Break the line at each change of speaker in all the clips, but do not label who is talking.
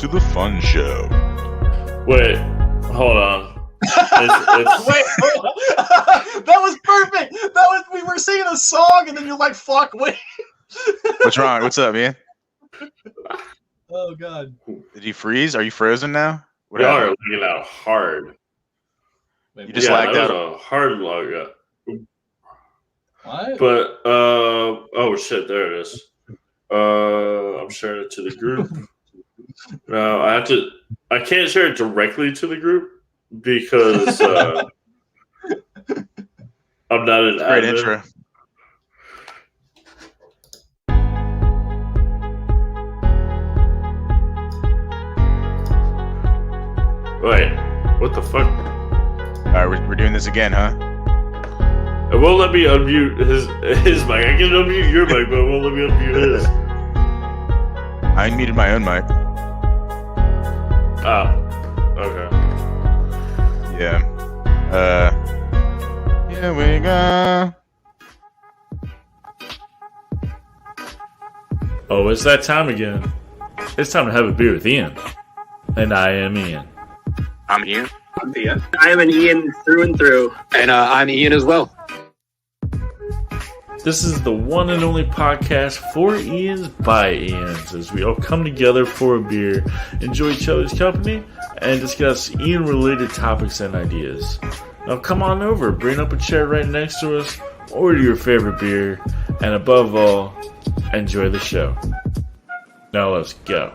to the fun show.
Wait, hold on.
Wait, hold on. That was perfect. We were singing a song, and then you're like, "Fuck, wait."
What's wrong? What's up, man?
Oh God.
Did you freeze? Are you frozen now? What
Y'all
happened?
are lagging out hard.
Wait,
You just
yeah,
lagged
that
out.
was a hard log out.
what?
But oh shit, there it is. I'm sharing it to the group. No, I can't share it directly to the group because I'm not an
Great
admin.
intro.
Wait, what the fuck?
All right, we're doing this again, huh?
It won't let me unmute his mic. I can unmute your mic, but it won't let me unmute his.
I unmuted my own mic.
Ah, okay.
Yeah. Here we go.
Oh, it's that time again. It's time to have a beer with Ian. And I am Ian.
I'm Ian.
I'm Ian. I am an Ian through and through.
And I'm Ian as well.
This is the one and only podcast for Ians by Ians, as we all come together for a beer, enjoy each other's company, and discuss Ian-related topics and ideas. Now come on over, bring up a chair right next to us, order your favorite beer, and above all, enjoy the show. Now let's go.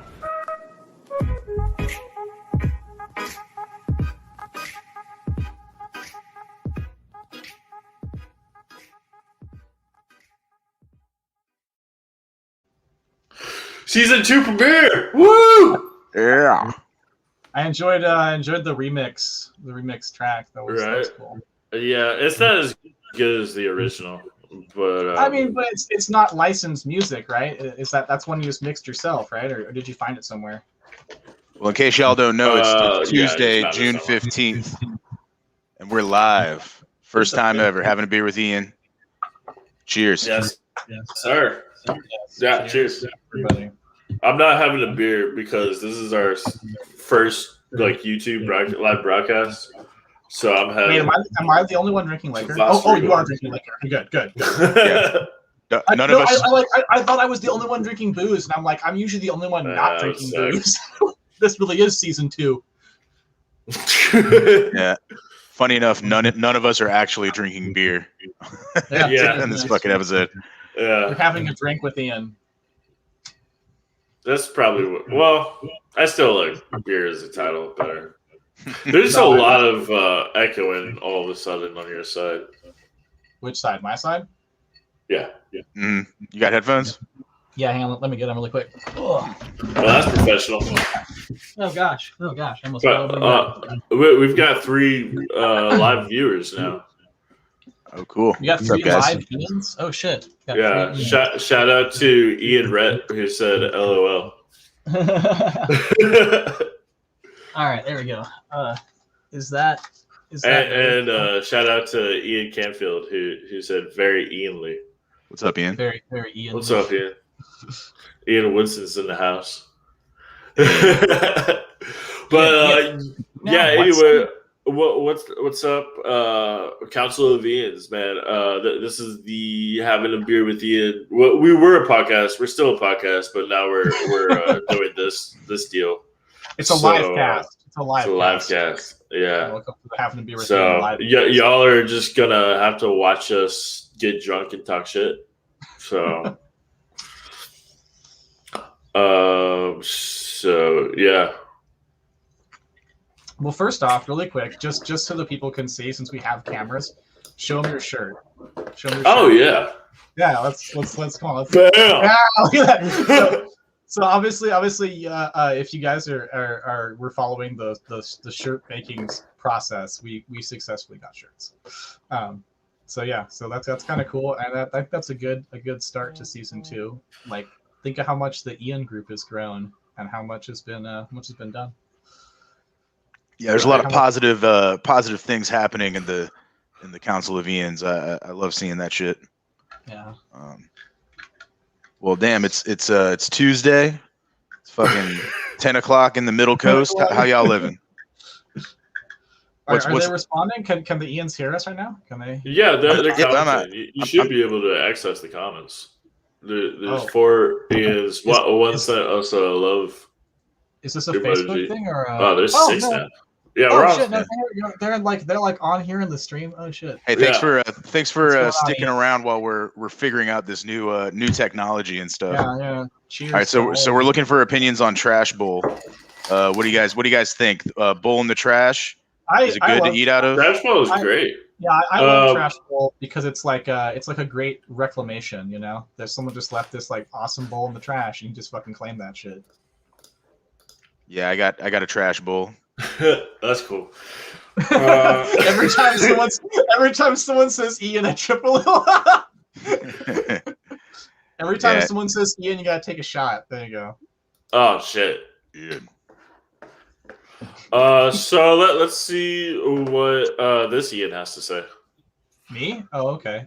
Season 2 premiere! Woo!
Yeah.
I enjoyed the remix track. That was cool.
Yeah, it's not as good as the original, but
I mean, but it's not licensed music, right? That's one you just mixed yourself, right? Or did you find it somewhere?
Well, in case y'all don't know, it's
yeah,
Tuesday,
it's
June 15th, and we're live. First time ever having a beer with Ian. Cheers.
yes, sir. Yeah, cheers.
Everybody.
I'm not having a beer because this is our first YouTube live broadcast. So I'm having.
Wait, am I the only one drinking liquor?
Last
Oh,
week.
you are drinking liquor. Good.
None of us.
I thought I was the only one drinking booze, and I'm like, I'm usually the only one not drinking
sucks.
booze. This really is season 2.
Yeah. Funny enough, none of us are actually drinking beer
Yeah.
in this fucking episode.
We're
Yeah,
having a drink with Ian.
that's probably what. Well, I still like beer as a title better. There's a lot of echoing all of a sudden on your side.
Which side? My side?
Yeah.
You got headphones?
Yeah, hang on. Let me get them really quick. Oh,
Well, that's professional.
gosh. I almost
But we've got 3 live viewers now.
Oh, cool.
You got
What's up,
3
guys?
live Ians? Oh, shit. Got
Yeah.
3 Ians.
Shout out to Ian Rhett who said LOL.
All right, there we go. Is that
and shout out to Ian Canfield who said very Ianly.
What's up, Ian?
very, very Ian?
What's up, Ian? Ian Winston's in the house. But yeah. Anyway, what's up? Council of Ians, man. This is the having a beer with Ian. Well, we were a podcast. We're still a podcast, but now we're doing this deal.
It's a live cast. It's a live
cast. Yeah.
Welcome to the having a beer with Ian
So
live.
y'all are just gonna have to watch us get drunk and talk shit. So, so yeah.
Well, first off, really quick, just so the people can see, since we have cameras, show them your shirt.
Oh yeah.
Yeah. Let's come on.
Bam.
Yeah, look at that. So obviously, if you guys we're following the shirt making process, we successfully got shirts. So that's kind of cool, and I think that's a good start to season 2. Like, think of how much the Ian group has grown and how much has been done.
Yeah, there's a lot of positive things happening in the Council of Ians. I love seeing that shit.
Yeah.
Well, damn, it's Tuesday. It's fucking 10 o'clock in the Middle Coast. How y'all living?
Are they responding? Can the Ians hear us right now? Can they?
Yeah, they're
Yeah,
commenting. You should be able to access the comments. There's 4 Ians. One sent us a love.
Is this a
emoji.
Facebook thing or?
There's 6 now. Yeah,
oh
we're on.
shit! No, they're like on here in the stream. Oh shit!
Hey, thanks for
What's going on,
sticking
Ian?
around while we're figuring out this new technology and stuff.
Yeah. Cheers.
All right, so we're looking for opinions on Trash Bowl. What do you guys think? Bowl in the trash? Is it good to eat out of?
Trash Bowl is great.
Yeah, I love Trash Bowl because it's like a great reclamation. You know, there's someone just left this like awesome bowl in the trash, and you just fucking claim that shit.
Yeah, I got a Trash Bowl.
That's cool.
Every time someone says Ian, I triple. Every time someone says Ian, you gotta take a shot. There you go.
Oh shit.
Good.
So let's see what this Ian has to say.
Me? Oh, okay.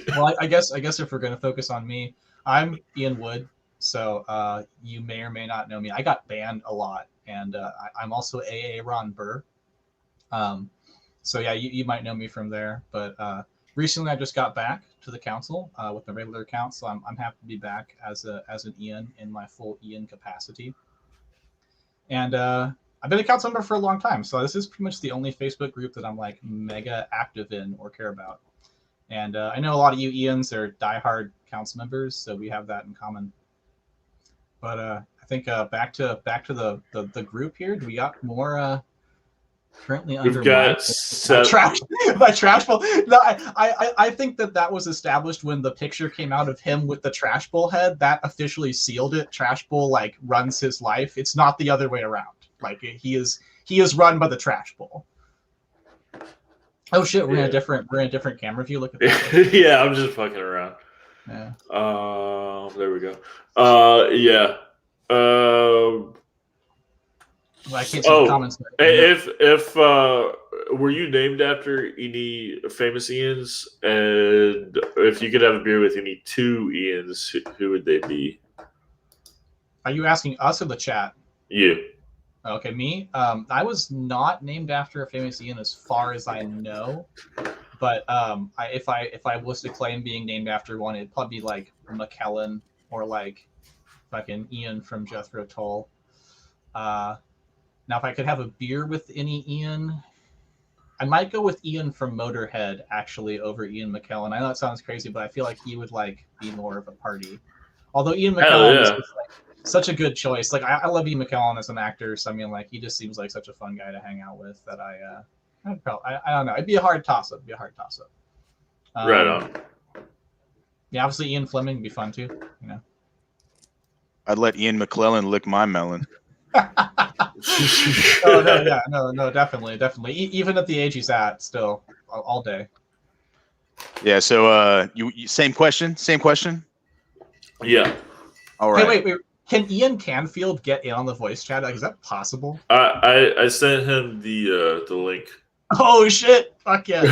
Well, I guess if we're gonna focus on me, I'm Ian Wood. So you may or may not know me. I got banned a lot, and I'm also AA Ron Burr. So yeah, you might know me from there. But recently, I just got back to the council with the regular account, so I'm happy to be back as an Ian in my full Ian capacity. And I've been a council member for a long time, so this is pretty much the only Facebook group that I'm like mega active in or care about. And I know a lot of you Ians are diehard council members, so we have that in common. But I think back to the group here. Do we got more currently under?
We've got
my trash bowl. No, I think that was established when the picture came out of him with the trash bowl head. That officially sealed it. Trash bowl like runs his life. It's not the other way around. Like he is run by the trash bowl. Oh shit, we're in a different camera view. Look at that.
Yeah, I'm just fucking around.
Yeah.
There we go. Yeah.
I can't see the comments.
If were you named after any famous Ians, and if you could have a beer with any 2 Ians, who would they be?
Are you asking us or the chat?
You.
Okay, me. I was not named after a famous Ian as far as I know, but if I was to claim being named after one, it'd probably be like McKellen or like fucking Ian from Jethro Tull. Now, if I could have a beer with any Ian, I might go with Ian from Motorhead actually over Ian McKellen. I know that sounds crazy, but I feel like he would like be more of a party. Although Ian McKellen is just, like, such a good choice. Like I love Ian McKellen as an actor, so I mean, like he just seems like such a fun guy to hang out with. That I don't know. It'd be a hard toss up.
Right on.
Yeah, obviously Ian Fleming would be fun too. You know.
I'd let Ian McClellan lick my melon.
No, definitely. Even at the age he's at, still all day.
Yeah. So you same question.
Yeah.
All right.
Hey, wait. Can Ian Canfield get in on the voice chat? Like, is that possible?
I sent him the link.
Oh shit! Fuck yes.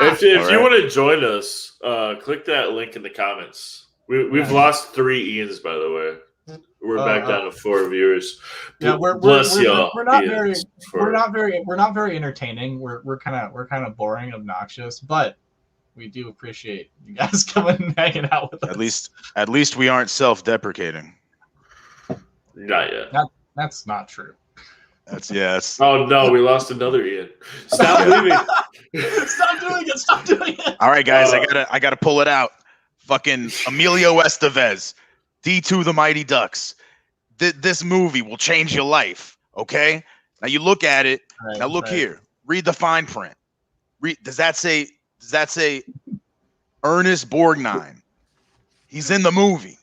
If you want to join us, click that link in the comments. We've lost 3 Ians, by the way. We're back down to 4 viewers.
Yeah,
bless y'all.
We're not very entertaining. We're kind of boring and obnoxious, but we do appreciate you guys coming and hanging out with us.
At least we aren't self-deprecating.
Not yet.
That's not true.
That's
Oh no, we lost another Ian. Stop leaving.
Stop doing it.
All right, guys, I gotta pull it out. Fucking Emilio Estevez, D2 The Mighty Ducks. This movie will change your life. Okay, now you look at it.
Right,
now look here. Read the fine print. Does that say Ernest Borgnine? He's in the movie.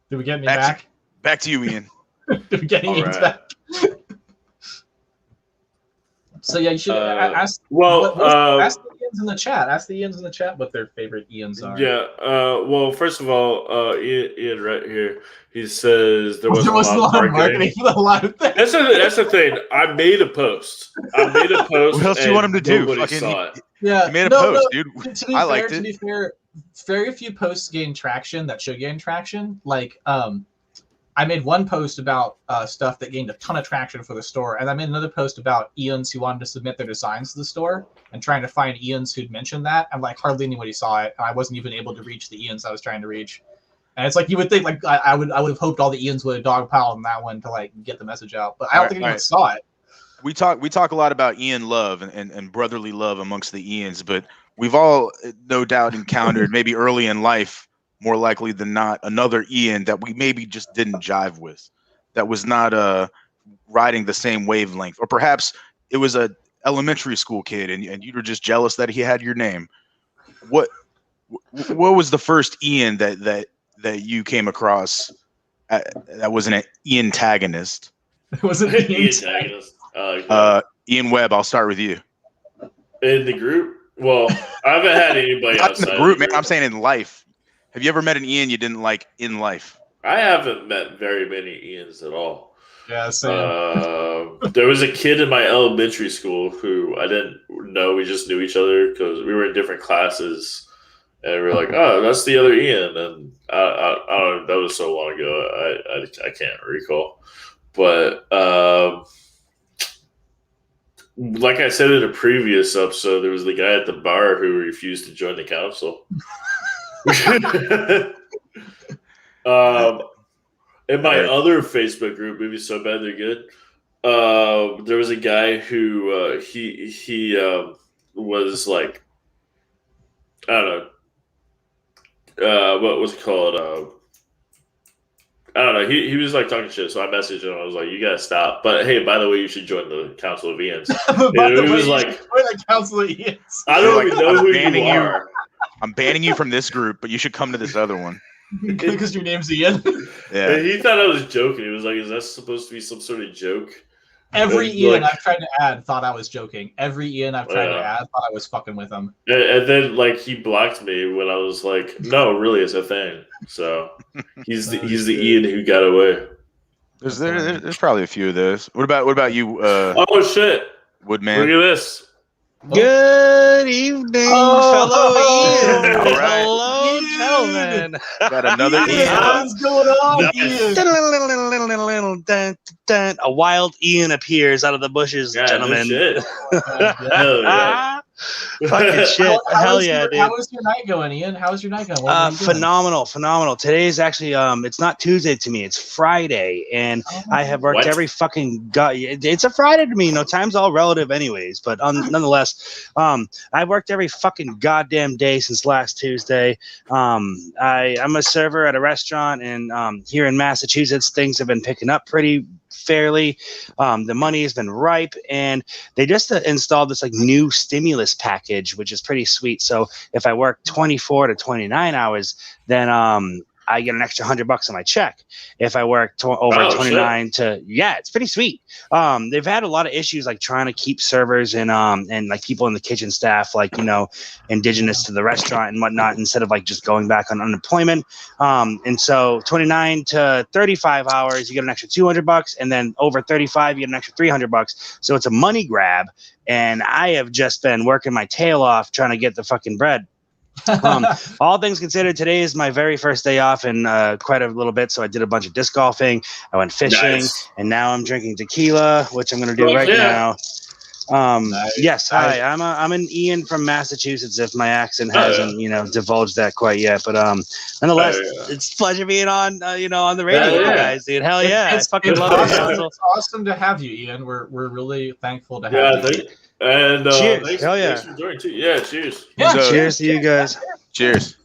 Did we get me back?
Back to you, Ian.
Did we get Ian back? So yeah, you should ask. Ask the Ians in the chat. Ask the Ians in the chat what their favorite Ians are.
Yeah. Well, first of all, Ian right here. He says there wasn't a lot of marketing
for the live thing.
That's the thing. I made a post.
What else do you want him to do?
Nobody saw it.
Yeah,
he made a post, dude.
I liked it. To be fair, very few posts gain traction that should gain traction. Like, I made one post about stuff that gained a ton of traction for the store, and I made another post about Ians who wanted to submit their designs to the store and trying to find Ians who'd mentioned that, and like hardly anybody saw it, and I wasn't even able to reach the Ians I was trying to reach. And it's like you would think like I would have hoped all the Ians would have dogpiled on that one to like get the message out, but I don't think anyone saw it.
We talk a lot about Ian love and brotherly love amongst the Ians, but we've all no doubt encountered maybe early in life, more likely than not, another Ian that we maybe just didn't jive with, that was not riding the same wavelength, or perhaps it was a elementary school kid and you were just jealous that he had your name. What was the first Ian that you came across that was an Ian-tagonist?
It was an
Ian-tagonist.
Ian Webb, I'll start with you.
In the group? Well, I haven't had anybody
Not
outside
in the group, man. I'm saying in life. Have you ever met an Ian you didn't like in life?
I haven't met very many Ians at all.
Yeah, same.
There was a kid in my elementary school who I didn't know. We just knew each other because we were in different classes. And we were like, oh, that's the other Ian. And I don't know. That was so long ago. I can't recall. But like I said in a previous episode, there was the guy at the bar who refused to join the council. In my other Facebook group, Movies So Bad They're Good, there was a guy who he was like, I don't know, what was it called? I don't know. He was like talking shit, so I messaged him. I was like, "You gotta stop." But hey, by the way, you should join the Council of Ians.
It was like, the Council of Ians.
I don't even know who you are.
I'm banning you from this group, but you should come to this other one.
Because your name's Ian.
Yeah.
And he thought I was joking. He was like, "Is that supposed to be some sort of joke?"
Every Ian I've tried to add thought I was joking. Every Ian I've tried to add thought I was fucking with him.
And then like he blocked me when I was like, "No, really, it's a thing." So he's the Ian who got away.
There's probably a few of those. What about you?
Oh shit,
Woodman.
Look at this.
Good evening, fellow Ian.
All right.
Hello, gentlemen.
Got another Ian.
What's going on, Ian?
A wild Ian appears out of the bushes,
Yeah,
gentlemen.
no shit. Hell yeah.
Fucking shit. Hell yeah, dude.
How was your night going, Ian? How was your night going? What were you doing?
Phenomenal. Today is actually it's not Tuesday to me, it's Friday, and I have worked
What?
every fucking it's a Friday to me. No, time's all relative anyways, but nonetheless, I worked every fucking goddamn day since last Tuesday. I'm a server at a restaurant, and here in Massachusetts things have been picking up pretty fairly. The money has been ripe, and they just installed this like new stimulus package, which is pretty sweet. So if I work 24 to 29 hours, then I get an extra $100 on my check. If I work over 29 to, it's pretty sweet. They've had a lot of issues like trying to keep servers and like people in the kitchen staff, like, you know, indigenous to the restaurant and whatnot, instead of like just going back on unemployment. And so 29 to 35 hours, you get an extra $200, and then over 35, you get an extra $300. So it's a money grab. And I have just been working my tail off trying to get the fucking bread. All things considered, today is my very first day off in quite a little bit, so I did a bunch of disc golfing, I went fishing, and now I'm drinking tequila, which I'm going to do now. Yes, hi, I'm an Ian from Massachusetts, if my accent hasn't divulged that quite yet, but nonetheless, it's a pleasure being on on the radio with you guys, dude. Hell yeah, I fucking love it.
It's awesome to have you, Ian. We're really thankful to have you.
And
cheers.
Thanks for joining too. Yeah, cheers.
Yeah,
cheers to you guys.
Cheers.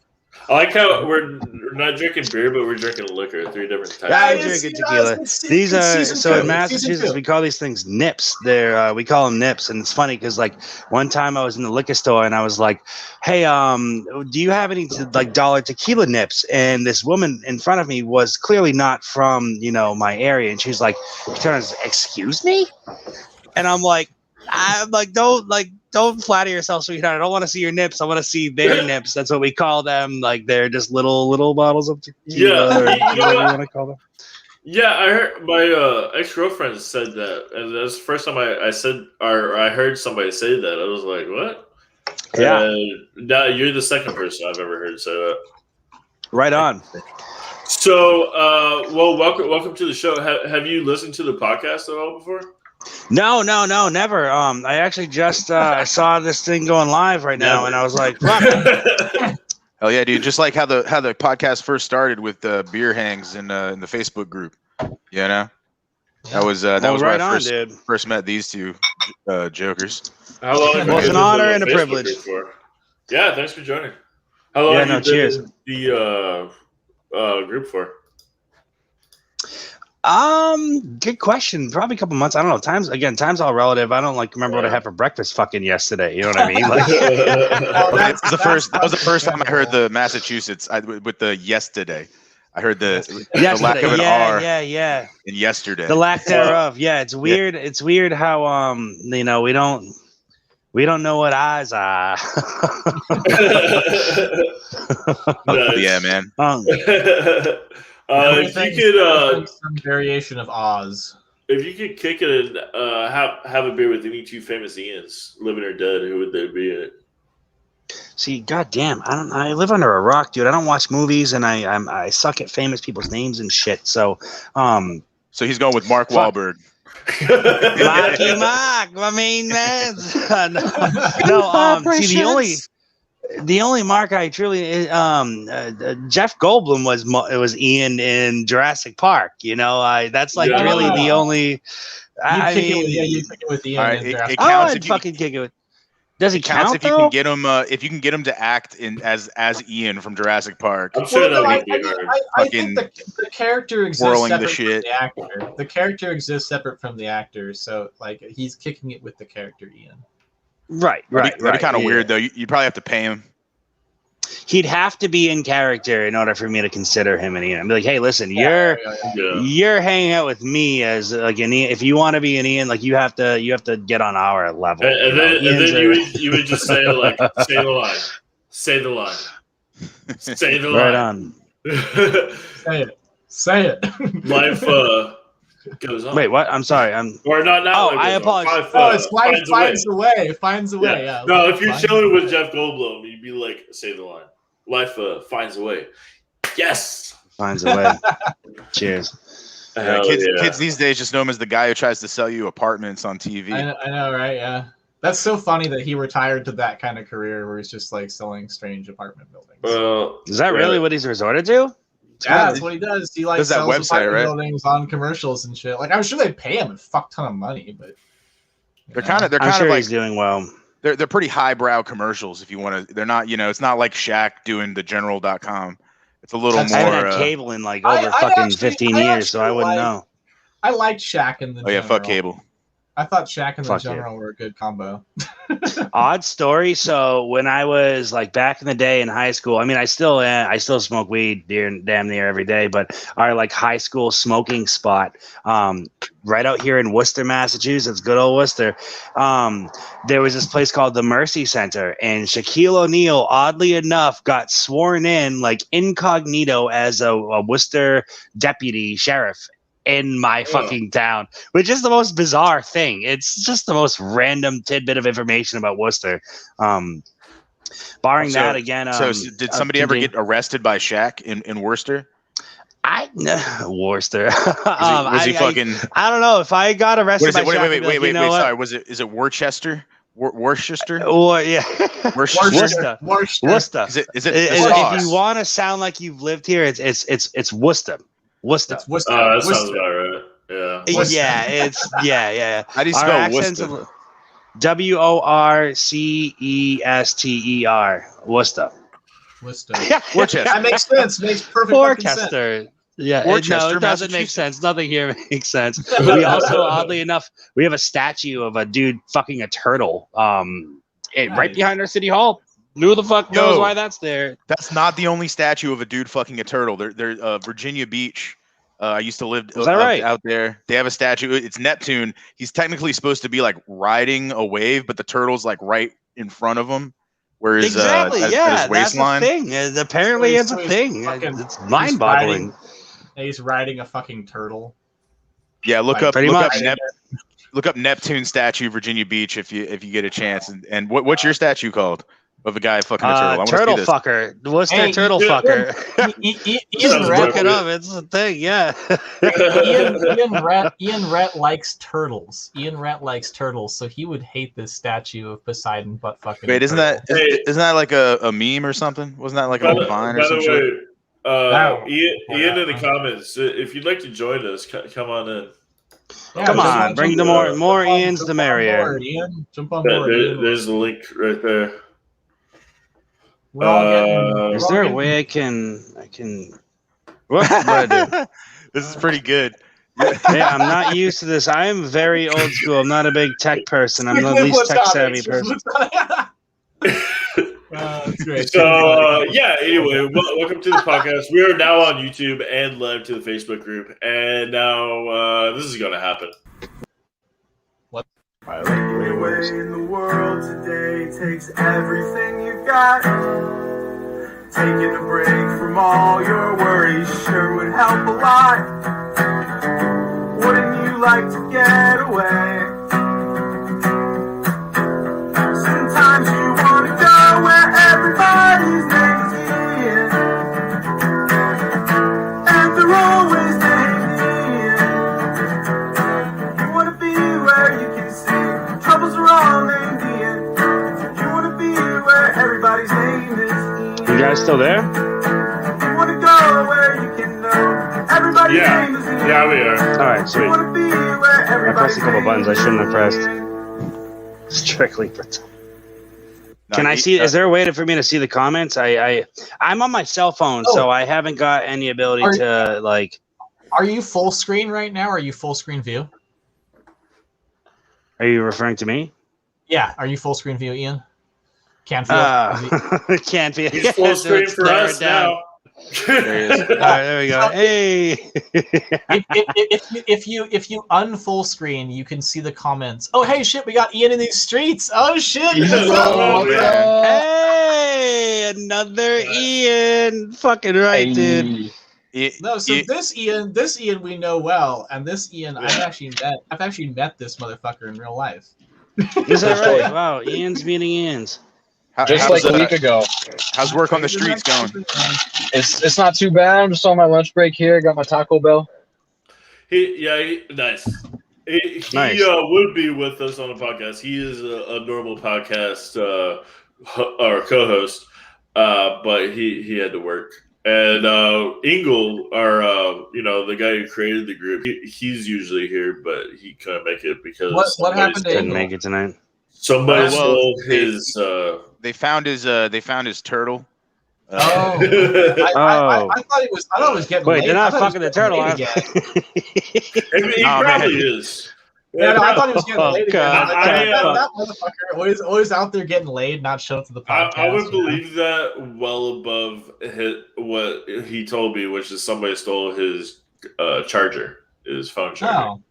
I like how we're not drinking beer, but we're drinking liquor. 3 different types.
I'm drinking tequila. These are so in Massachusetts we call these things nips. They're we call them nips, and it's funny because like one time I was in the liquor store and I was like, "Hey, do you have any like dollar tequila nips?" And this woman in front of me was clearly not from my area, and she's like, she turns, "Excuse me," and I'm like, don't flatter yourself, sweetheart. I don't want to see your nips. I want to see their nips. That's what we call them. Like they're just little bottles of tequila. Or whatever you want to call them.
Yeah, I heard my ex-girlfriend said that, and that's the first time I said or I heard somebody say that. I was like, what?
Yeah.
No, you're the second person I've ever heard say that.
Right on.
So, well, welcome to the show. Have you listened to the podcast at all before?
No, never. I actually just saw this thing going live right now, and I was like, fuck.
Hell yeah, dude! Just like how the podcast first started with beer hangs in the Facebook group. You know, that was
Well,
where
right
I
on, dude.
first met these two jokers.
How long? have you
Well, it's
been
an
in
honor
the
and a
Facebook
privilege.
group for? Yeah, thanks for joining. How long
Yeah,
have
no,
you been
cheers.
in the group for?
Good question. Probably a couple months. I don't know. Time's all relative. I don't remember what I had for breakfast fucking yesterday. You know what I mean? Like,
That was the first time I heard the Massachusetts with the yesterday. I heard the lack of an R
yeah.
in yesterday.
The lack thereof. Yeah, it's weird. It's weird how we don't know what eyes are.
Yeah, man.
If you could,
some variation of Oz.
if you could kick it and have a beer with any two famous Ians, living or dead, who would they be?
See, goddamn, I live under a rock, dude. I don't watch movies, and I suck at famous people's names and shit. So,
So he's going with Mark
Fuck.
Wahlberg.
Marky Mark, my main man. See, the only Mark I truly Jeff Goldblum was Ian in Jurassic Park. You know, that's like
Yeah.
really the only. I mean,
you pick it with Ian.
All right,
and
it
Jurassic
counts
I'd
if you-
fucking kick it. Does it
counts
count
if you
though?
can get him. If you can get him to act as Ian from Jurassic Park.
I'm sure that would be hard.
I think the character exists
Whirling the
separate
shit.
from the actor. The character exists separate from the actor, so like he's kicking it with the character Ian.
Right.
That'd be kind of
yeah.
weird though. You'd probably have to pay him.
He'd have to be in character in order for me to consider him an Ian. I'd be like, hey, listen, you're hanging out with me as like an Ian. If you want to be an Ian, like you have to get on our level.
And then you would just say like, say the line, say the line, say the
right
line.
on.
Say it.
Life goes on.
Wait, what? I'm sorry.
Or not.
Oh,
Life
I
goes on.
apologize.
It's
Finds
finds
a
a
way.
way. Finds a way.
Yeah.
Yeah.
No, if you're
Finds a
chilling
way.
with Jeff Goldblum, you'd be like, say the line. Life finds a way. Yes.
Finds a way. Cheers.
Hell
Kids these days just know him as the guy who tries to sell you apartments on TV.
I know, right? Yeah. That's so funny that he retired to that kind of career where he's just like selling strange apartment buildings.
Is that really what he's resorted to?
Yeah, that's what he does. He like
Does that
sells
website,
apartment
right?
buildings on commercials and shit. Like I'm sure they pay him a fuck ton of money, but
They're kind of
I'm sure
like
he's doing well.
they're pretty highbrow commercials. If you want to, they're not it's not like Shaq doing the general.com. It's a little
That's-
I
more.
haven't had cable in like
I
over fucking
actually-
15
I
years, so I
actually
wouldn't
like-
know.
I liked Shaq and the
Oh yeah,
General.
fuck cable.
I thought Shaq and the
Fuck yeah.
General were a good combo.
Odd story. So when I was like back in the day in high school, I mean, I still smoke weed damn near every day, but our like high school smoking spot, right out here in Worcester, Massachusetts, good old Worcester, there was this place called the Mercy Center, and Shaquille O'Neal, oddly enough, got sworn in like incognito as a Worcester deputy sheriff in my fucking town, which is the most bizarre thing. It's just the most random tidbit of information about Worcester. Barring that again.
So did somebody ever get arrested by Shaq in Worcester?
Worcester.
Was he fucking?
I don't know if I got
What
arrested
is
by
it?
Shaq, I'd be like,
Wait.
you know what?
Sorry, is it Worcester? Worcester?
Or yeah,
Worcester.
Worcester.
Is it?
If you want to sound like you've lived here, it's Worcester. Worcester.
It's Worcester.
That sounds
Worcester.
about right. Yeah.
Worcester.
Yeah, it's yeah.
How do you
Our
spell
accents
Worcester?
are Worcester. Worcester.
Worcester.
Worcester.
That makes sense. Makes perfect fucking sense.
Worcester. Yeah,
Worcester,
no, it doesn't make
Massachusetts.
sense. Nothing here makes sense. We also, oddly enough, we have a statue of a dude fucking a turtle. Right behind our city hall. Who the fuck knows why that's there?
That's not the only statue of a dude fucking a turtle. They're Virginia Beach. I used to live
Is that right?
out there. They have a statue. It's Neptune. He's technically supposed to be like riding a wave, but the turtle's like right in front of him. Whereas
Exactly.
at
Yeah,
his
that's
waistline.
the thing. Apparently, it's a
he's
thing.
fucking-
It's mind-boggling.
He's riding a fucking turtle.
Yeah, look
Like,
up
pretty
look
much.
up Neptune statue, Virginia Beach, if you get a chance. And what's your statue called? of a guy fucking a turtle? I want to
Turtle
see this.
fucker. What's
Hey,
their turtle
yeah.
fucker?
Ian
Sounds
Look
Rhett,
it up. It's a thing. Yeah.
Ian Rhett likes turtles. Ian Rhett likes turtles, so he would hate this statue of Poseidon butt fucking.
Wait, isn't
turtle.
that
Hey.
isn't that like a meme or something? Wasn't that like an
By
old
the,
Vine
by
or some
the
shit?
way,
Wow.
Ian in the comments, if you'd like to join us, come on in.
Yeah,
Come
just
on,
jump
bring the
on-
more
jump on-
Ians, the
jump on
merrier.
board, Ian. Jump on
There-
board. Ian.
there's the link right there.
We're all getting.
Uh,
we're
Is
all
there a
getting-
way I can? What? What I do?
This is pretty good.
Yeah, I'm not used to this. I am very old school. I'm not a big tech person. I'm the
Strictly
least tech savvy
platonic.
person.
That's great.
So yeah. Anyway, welcome to the podcast. We are now on YouTube and live to the Facebook group, and now this is going to happen.
Anyway in the world today takes everything you've got. Taking a break from all your worries sure would help a lot. Wouldn't you like to get away? Sometimes you want to go where everybody's name is Ian, and they're always named Ian. You want to be where you can see troubles are all named Ian. You want to be where everybody's name is Ian.
You guys still there?
You want to go where you can know everybody's
Yeah.
name is Ian.
Yeah, we are.
All right,
You
sweet.
want to be where
I
everybody's
pressed a couple
name
buttons I
is
shouldn't have pressed.
Ian.
Strictly for.
No,
Can I
he-
see? Is there a way for me to see the comments? I'm on my cell phone, so I haven't got any ability to like.
Are you full screen right now? Or are you full screen view?
Are you referring to me?
Yeah. Are you full screen view, Ian? Can't feel.
Can't be.
He's full screen for
Stare
us
it down.
now.
There he is.
All right, there we go. Hey.
if you unfull screen, you can see the comments. Oh hey shit, we got Ian in these streets. Oh shit.
Oh, man.
Hey, another Ian. Fucking right, dude.
No, so
It-
this Ian we know well, and this Ian I've actually met this motherfucker in real life.
Is that right? Wow, Ian's meeting Ian's.
Just like a week ago.
How's work on the streets going?
It's not too bad. I'm just on my lunch break here. Got my Taco Bell.
Nice. He
Nice.
would be with us on the podcast. He is a normal podcast or co-host, but he had to work. And Ingle, the guy who created the group, he's usually here, but he couldn't make it because
What happened to
Couldn't
Ingle?
make it tonight.
somebody
Well,
stole his.
They found his turtle.
Oh, I thought it was getting
Wait,
laid.
they're
I
not
thought he
fucking
was
the turtle,
getting
huh?
laid again.
he
Nah,
probably
man.
is.
Yeah, no, I thought he was getting
Oh,
laid again.
God.
That motherfucker always out there getting laid, not showing up to the podcast.
I would
you know?
believe that well above what he told me, which is somebody stole his charger, his phone charger.
Oh,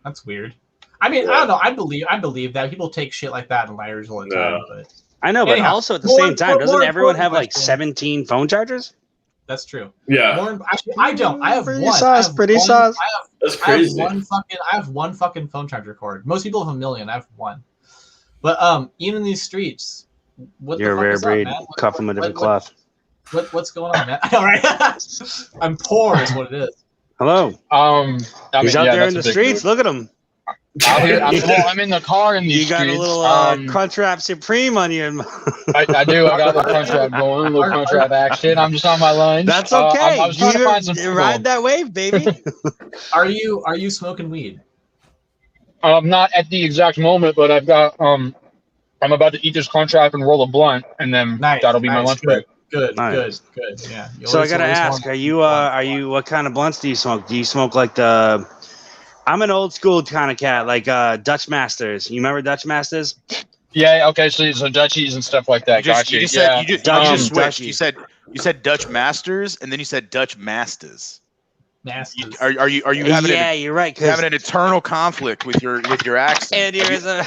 that's weird. I mean, I don't know. I believe that people take shit like that in liars all the time, but
I know, but
Anyhow,
also at the
more-
same time, doesn't
more
everyone have
important
like
question.
17 phone chargers?
that's true.
Yeah,
Actually, I don't. I have
Pretty
one.
sauce,
I have
pretty
one-
sauce.
that's
I have
crazy.
I have one fucking phone charger cord. Most people have a million. I have one. But even in these streets, what
You're a
the fuck
rare
is up,
breed.
man?
Cut from a different cloth.
What's going on, man? All right, I'm poor, is what it is.
Hello. He's out there in the streets. Look at him.
I'm in the car in these
You got
streets.
a little Crunchwrap Supreme on you.
I do. I got a little Crunchwrap going, a little Crunchwrap action. I'm just on my lunch.
That's okay.
I was trying to find some food.
Ride that wave, baby.
Are you smoking weed?
Not at the exact moment, but I've got I'm about to eat this Crunchwrap and roll a blunt, and then that'll be my lunch break.
Good,
Nice.
good. Yeah. You
So I
always-
gotta
always
ask:
want-
Are you? What kind of blunts do you smoke? Do you smoke like the? I'm an old school kind of cat, like Dutch Masters. You remember Dutch Masters?
Yeah. Okay. So Dutchies and stuff like that.
You just said you just
Dutch-
switched.
Dutchies.
You said Dutch Masters, and then you said Dutch Masters.
Nasty.
Are you having
Yeah, you're right.
you're having an eternal conflict with your accent?
And here is a.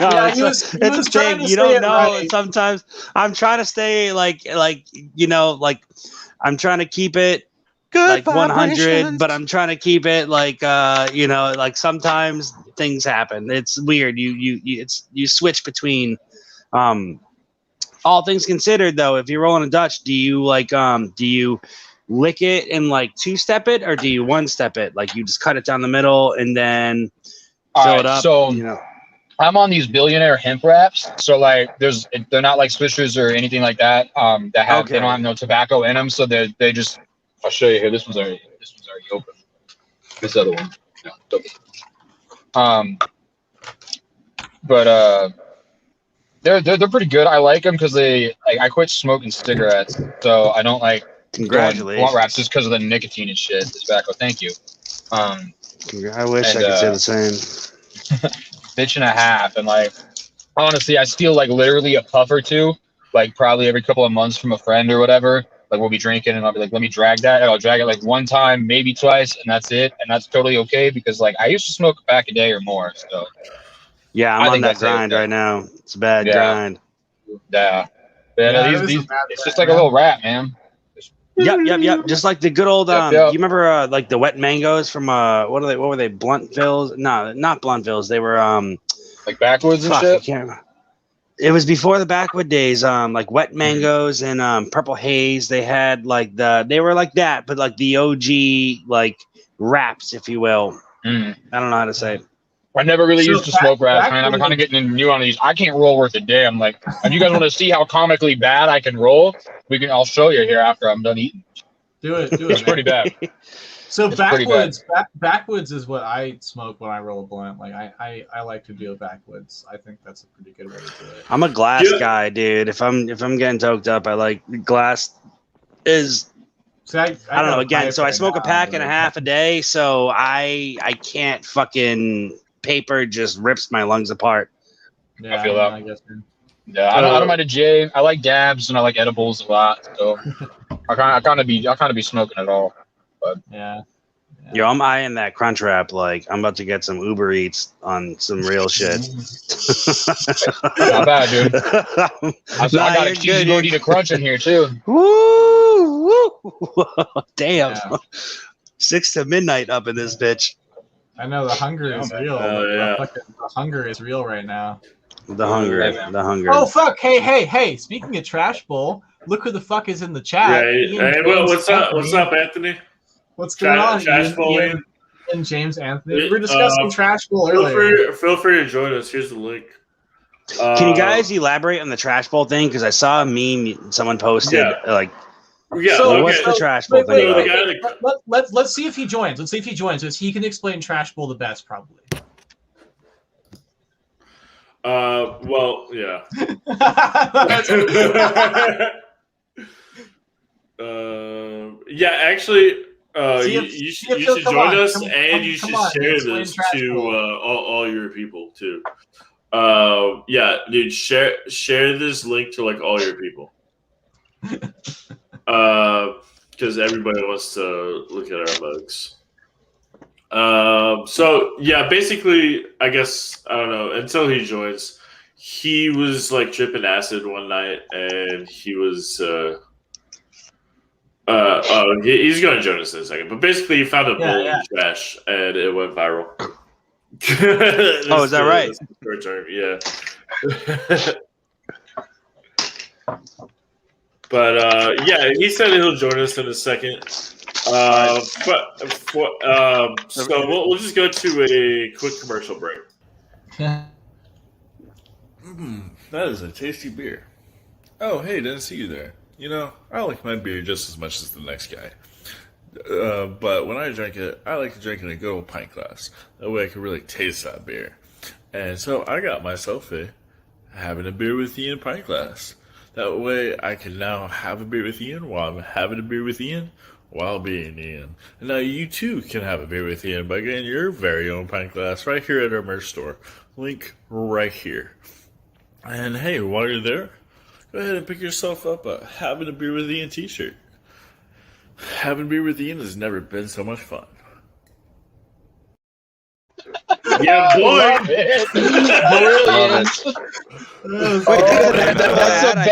Yeah,
it's
he was
it's a
trying
thing.
to
You
say
don't
it
know.
right.
Sometimes I'm trying to stay like I'm trying to keep it
Good
like 100,
vibrations.
but I'm trying to keep it like like sometimes things happen. It's weird. You switch between all things considered, though, if you're rolling a Dutch, do you lick it and like 2-step it, or do you 1-step it? Like you just cut it down the middle and then fill it up.
So
you know,
I'm on these billionaire hemp wraps. So like they're not like swishers or anything like that. They don't have no tobacco in them. So they just, I'll show you here. This one's already open. This other one. No, but they're pretty good. I like them because I quit smoking cigarettes, so I don't like
congratulations
blunt wraps just because of the nicotine and shit. The tobacco. Thank you.
I wish I could say the same.
Bitch and a half, and like honestly, I steal like literally a puff or two, like probably every couple of months from a friend or whatever. Like we'll be drinking, and I'll be like, "Let me drag that." And I'll drag it like one time, maybe twice, and that's it. And that's totally okay because like I used to smoke a pack a day or more. So
yeah, I'm on that grind right now. It's a bad grind.
Yeah. These it's just like a little wrap, man.
Yep. Just like the good old
Yep.
You remember like the wet mangoes from what were they? Bluntvilles? No, not Bluntvilles. They were
like backwoods and
I
shit.
can't remember. It was before the backwood days. Like wet mangoes and purple haze. They had like they were like that, but like the OG like wraps, if you will. I don't know how to say it.
I never really used to smoke wraps, man. I'm kind of getting new on these. I can't roll worth a day. I'm like, if you guys want to see how comically bad I can roll, I'll show you here after I'm done eating.
Do it.
It's pretty bad.
So backwoods is what I smoke when I roll a blunt. Like I like to do a backwoods. I think that's a pretty good way to do it.
I'm a glass guy, dude. If I'm getting toked up, I like glass.
See, I
don't know. Again, so I smoke a pack and a half a day, so I can't fucking. Paper just rips my lungs apart.
Yeah,
I feel that.
I guess,
yeah, I don't mind a J. I like dabs and I like edibles a lot. So I kind of be smoking it all. But
yeah.
Yo, I'm eyeing that crunch wrap. Like I'm about to get some Uber Eats on some real shit.
Not bad, dude. I got a cheesy gordita crunch in here too.
Woo! Damn. Yeah. 6 to midnight up in this bitch.
I know the hunger is real. The hunger is real right now.
The hunger.
Oh fuck! Hey! Speaking of Trash Bowl, look who the fuck is in the chat.
Hey, what's up? What's up, Anthony?
What's going on?
Trash Bowl
and James Anthony. We were discussing Trash Bowl earlier.
Feel free to join us. Here's the link.
Can you guys elaborate on the Trash Bowl thing? Because I saw a meme someone posted like.
Yeah,
so what's the Trash Bowl thing?
Let's see if he joins. Let's see if he joins. Because he can explain Trash Bowl the best, probably.
Well, yeah. Yeah, actually, you should join us, and you should share this to all your people too. Yeah, dude, share this link to like all your people. Because everybody wants to look at our mugs. So yeah, basically, I guess I don't know until he joins. He was like tripping acid one night, and he was he's gonna join us in a second. But basically, he found a bowl in the trash, and it went viral.
Oh, is that right?
Short term, yeah. But yeah, he said he'll join us in a second. So we'll just go to a quick commercial break.
That is a tasty beer. Oh, hey, didn't see you there. You know, I like my beer just as much as the next guy. But when I drink it, I like to drink it in a good old pint glass. That way I can really taste that beer. And so I got myself having a beer with Ian pint glass. That way I can now have a beer with Ian while I'm having a beer with Ian while being Ian. And now you too can have a beer with Ian by getting your very own pint glass right here at our merch store. Link right here. And hey, while you're there, go ahead and pick yourself up a Having a Beer with Ian t-shirt. Having a beer with Ian has never been so much fun.
Yeah, boy.
I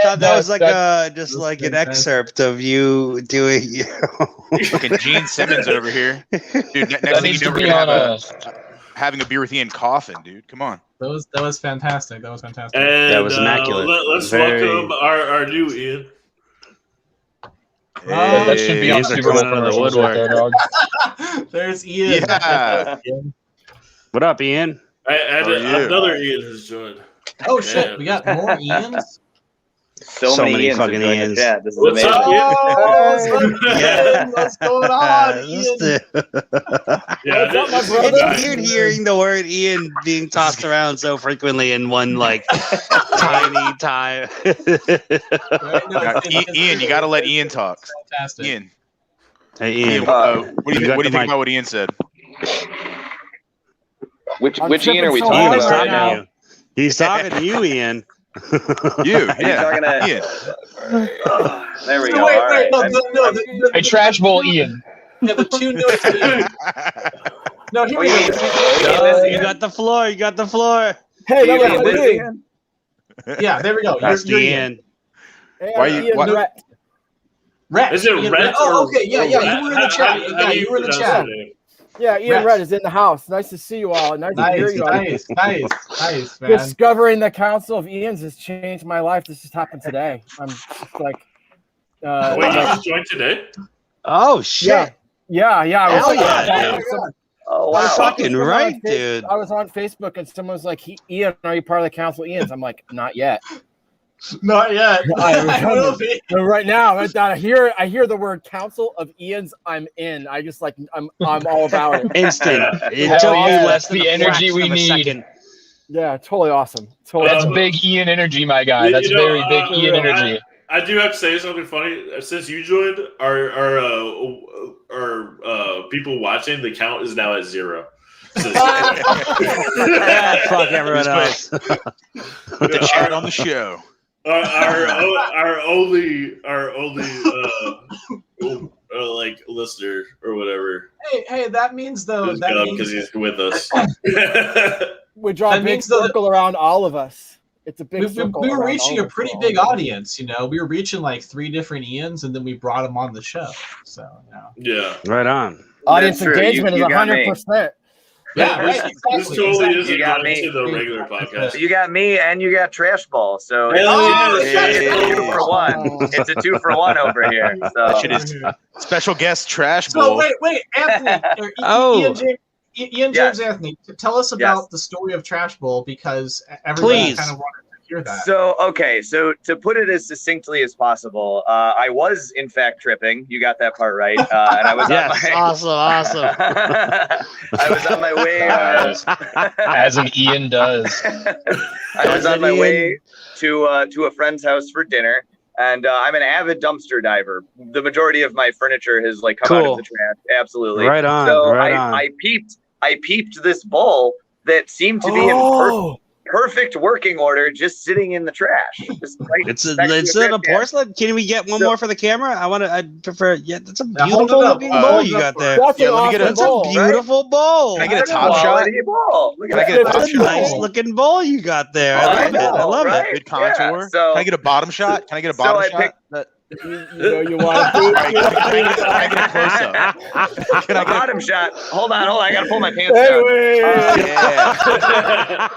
thought that was like just like an excerpt of you doing.
Fucking Gene Simmons over here, dude. Next thing you know, we're gonna having a beer with Ian coughing, dude. Come on.
That was fantastic. That was fantastic.
And,
That was immaculate.
Let's
Very-
welcome our new Ian.
That should be on
These are
Super Bowl
coming out of the
commercials right
woodwork.
there, dog.
There's Ian.
Yeah.
What up, Ian?
And
How are you?
another Ian has joined.
Oh shit, we got more Ians.
So many fucking Ians.
Chat. This is
What's
amazing.
up, Ian?
Oh,
Yeah.
what's going on,
Let's
Ian?
do-
Yeah,
What's up, my brother?
It's weird hearing the word Ian being tossed around so frequently in one like tiny time.
Right? No,
Ian, you got to let Ian talk.
Fantastic.
Ian,
Hey
Ian,
Ian,
what do
you
you
got
think
the mic.
about what Ian said?
Which
I'm
Ian are we
tripping so
Ian
talking
hard
is
about
talking
right now?
to you. He's talking to you, Ian.
You,
Are you
yeah,
talking to-
Ian.
There we
So
go.
wait,
All right.
no, the
Hey, Trash Bowl Ian.
the two notes. No, here we
Wait,
go.
You got the floor. You got the floor.
Hey,
Are you
that
being
was
busy?
me.
Yeah, there we go.
That's
You're
Ian.
Hey,
Why
I'm
you-
Ian
why-
Rhett.
Rhett.
Is it
Ian
Rhett?
Oh,
or-
okay. Yeah,
or
yeah.
Rhett?
You were in the
How
chat.
do you
Yeah, you were in the
pronounce
chat.
your name?
Yeah, Ian
Rhett.
Rhett is in the house. Nice to see you all. Nice to hear
Nice,
you all.
nice, man.
Discovering the Council of Ians has changed my life. This just happened today. I'm just like,
Wait, you
like-
just joined today?
Oh shit!
yeah. I was
Hell yeah,
talking
dude.
to someone-
Oh
I was
wow.
talking to
Fucking
someone
right,
on Face-
dude.
I was on Facebook and someone was like, "Ian, are you part of the Council of Ians?" I'm like, "Not yet."
Not yet.
I
will be.
But right now, I hear the word Council of Ians. I'm in. I just like I'm all about it.
Instant. It
Hell
took you
yeah,
less
that's
than
the
a
energy
fraction
we
of a
need.
second.
Yeah, totally awesome. Totally.
That's
Um,
big Ian energy, my guy.
you
That's
know,
very big Ian
yeah.
energy.
I do have to say something funny. Since you joined, our people watching, the count is now at 0. So-
Fuck everyone else.
Put the chat on the show.
our only like listener or whatever
Hey, that means though.
is
That
up
means
because he's with us.
We draw
That
a big
means that-
circle around all of us. It's a big
we
circle.
were
around
reaching
all
a
of us.
pretty big audience. You know, we were reaching like 3 different Ians, and then we brought them on the show. So
Yeah,
Right on.
Audience
That's true.
engagement
You
is
got me.
100%.
yeah, right.
this
Exactly,
totally
exactly.
isn't
You got
going
me.
to the regular podcast.
You got me and you got Trash Ball. So
Hell
it's,
yeah.
it's a 2 for 1. It's a 2 for 1 over here. So
Shit is special guest Trash
So
Bowl.
wait, Anthony. or
Oh.
Ian James Anthony, tell us about the story of Trash Bowl because everybody
Please.
kind of wanted to hear that.
So, okay. So to put it as succinctly as possible, I was in fact tripping. You got that part right. And I was
Yes.
on my,
Awesome.
I was on my way.
As an Ian does.
I was on my way to a friend's house for dinner, and I'm an avid dumpster diver. The majority of my furniture has like come out
Cool.
of the trash. Absolutely.
Right on.
So
Right on.
I peeped this bowl that seemed to be in perfect working order, just sitting in the trash. Just right
It's
next to
it's
the
in a
trash can.
porcelain. Can we get one
So-
more for the camera? I prefer. Yeah, that's a
Now, hold
beautiful
it up.
looking
Hold
bowl
it
you
up
got
for-
there.
That's
Yeah,
an
let me get
awesome
That's a
bowl.
beautiful bowl.
Can I get a
That's
top shot?
quality bowl. Look
Can
at
I get a
that.
top
That's a
shot?
nice looking bowl you got there.
I
I love it.
know,
I love
right?
it.
Good contour.
Yeah, so-
Can I get a bottom shot? Can I get a
So
bottom
I
shot?
picked-
You know you want to.
Right, can I get a close up? Can I get
Bottom shot. Hold on. I gotta pull my pants down.
Anyway,
Yeah,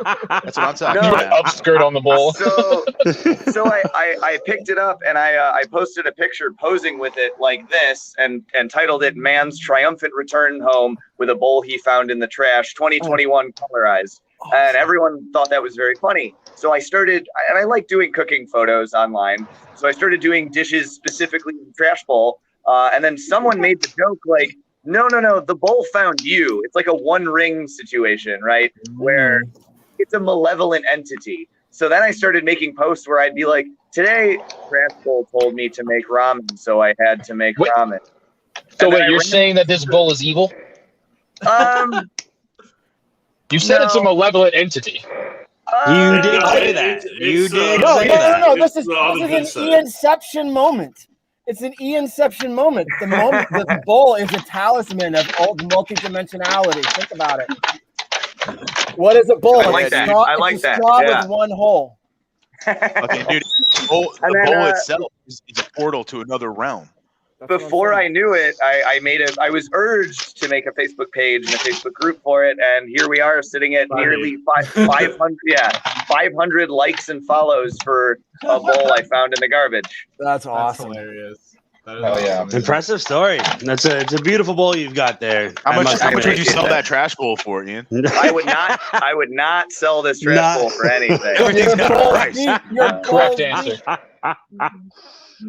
that's what I'm talking
No,
about.
Upskirt on the bowl.
So I picked it up and I posted a picture posing with it like this and titled it "Man's Triumphant Return Home with a Bowl He Found in the Trash 2021 Colorized." And everyone thought that was very funny. So I started, and I like doing cooking photos online. So I started doing dishes specifically in the trash bowl. And then someone made the joke like, no, the bowl found you. It's like a One Ring situation, right? Where it's a malevolent entity. So then I started making posts where I'd be like, today, Trash Bowl told me to make ramen, so I had to make
Wait.
ramen.
So
And then
wait,
I
you're
ran-
saying that this bowl is evil? You said
No.
it's a malevolent entity.
You did say that. You did
no,
say that.
no. This is
on the good
an
side.
Ianception moment. It's an Ianception moment. The moment the bowl is a talisman of old multidimensionality. Think about it. What is a bowl?
I like
It's a
that.
straw,
I like
it's a
that.
straw
Yeah.
with one hole.
Okay, dude. The bowl
And then,
itself is a portal to another realm.
before I knew it, I was urged to make a Facebook page and a Facebook group for it, and here we are sitting at nearly 500 likes and follows for a bowl I found in the garbage.
That's awesome.
That's hilarious. That is
yeah.
awesome.
Impressive story. It's a beautiful bowl you've got there.
How much would you
admit
sell
that.
that trash bowl for, Ian?
I would not sell this trash bowl for anything.
Everything's got a price.
Correct answer.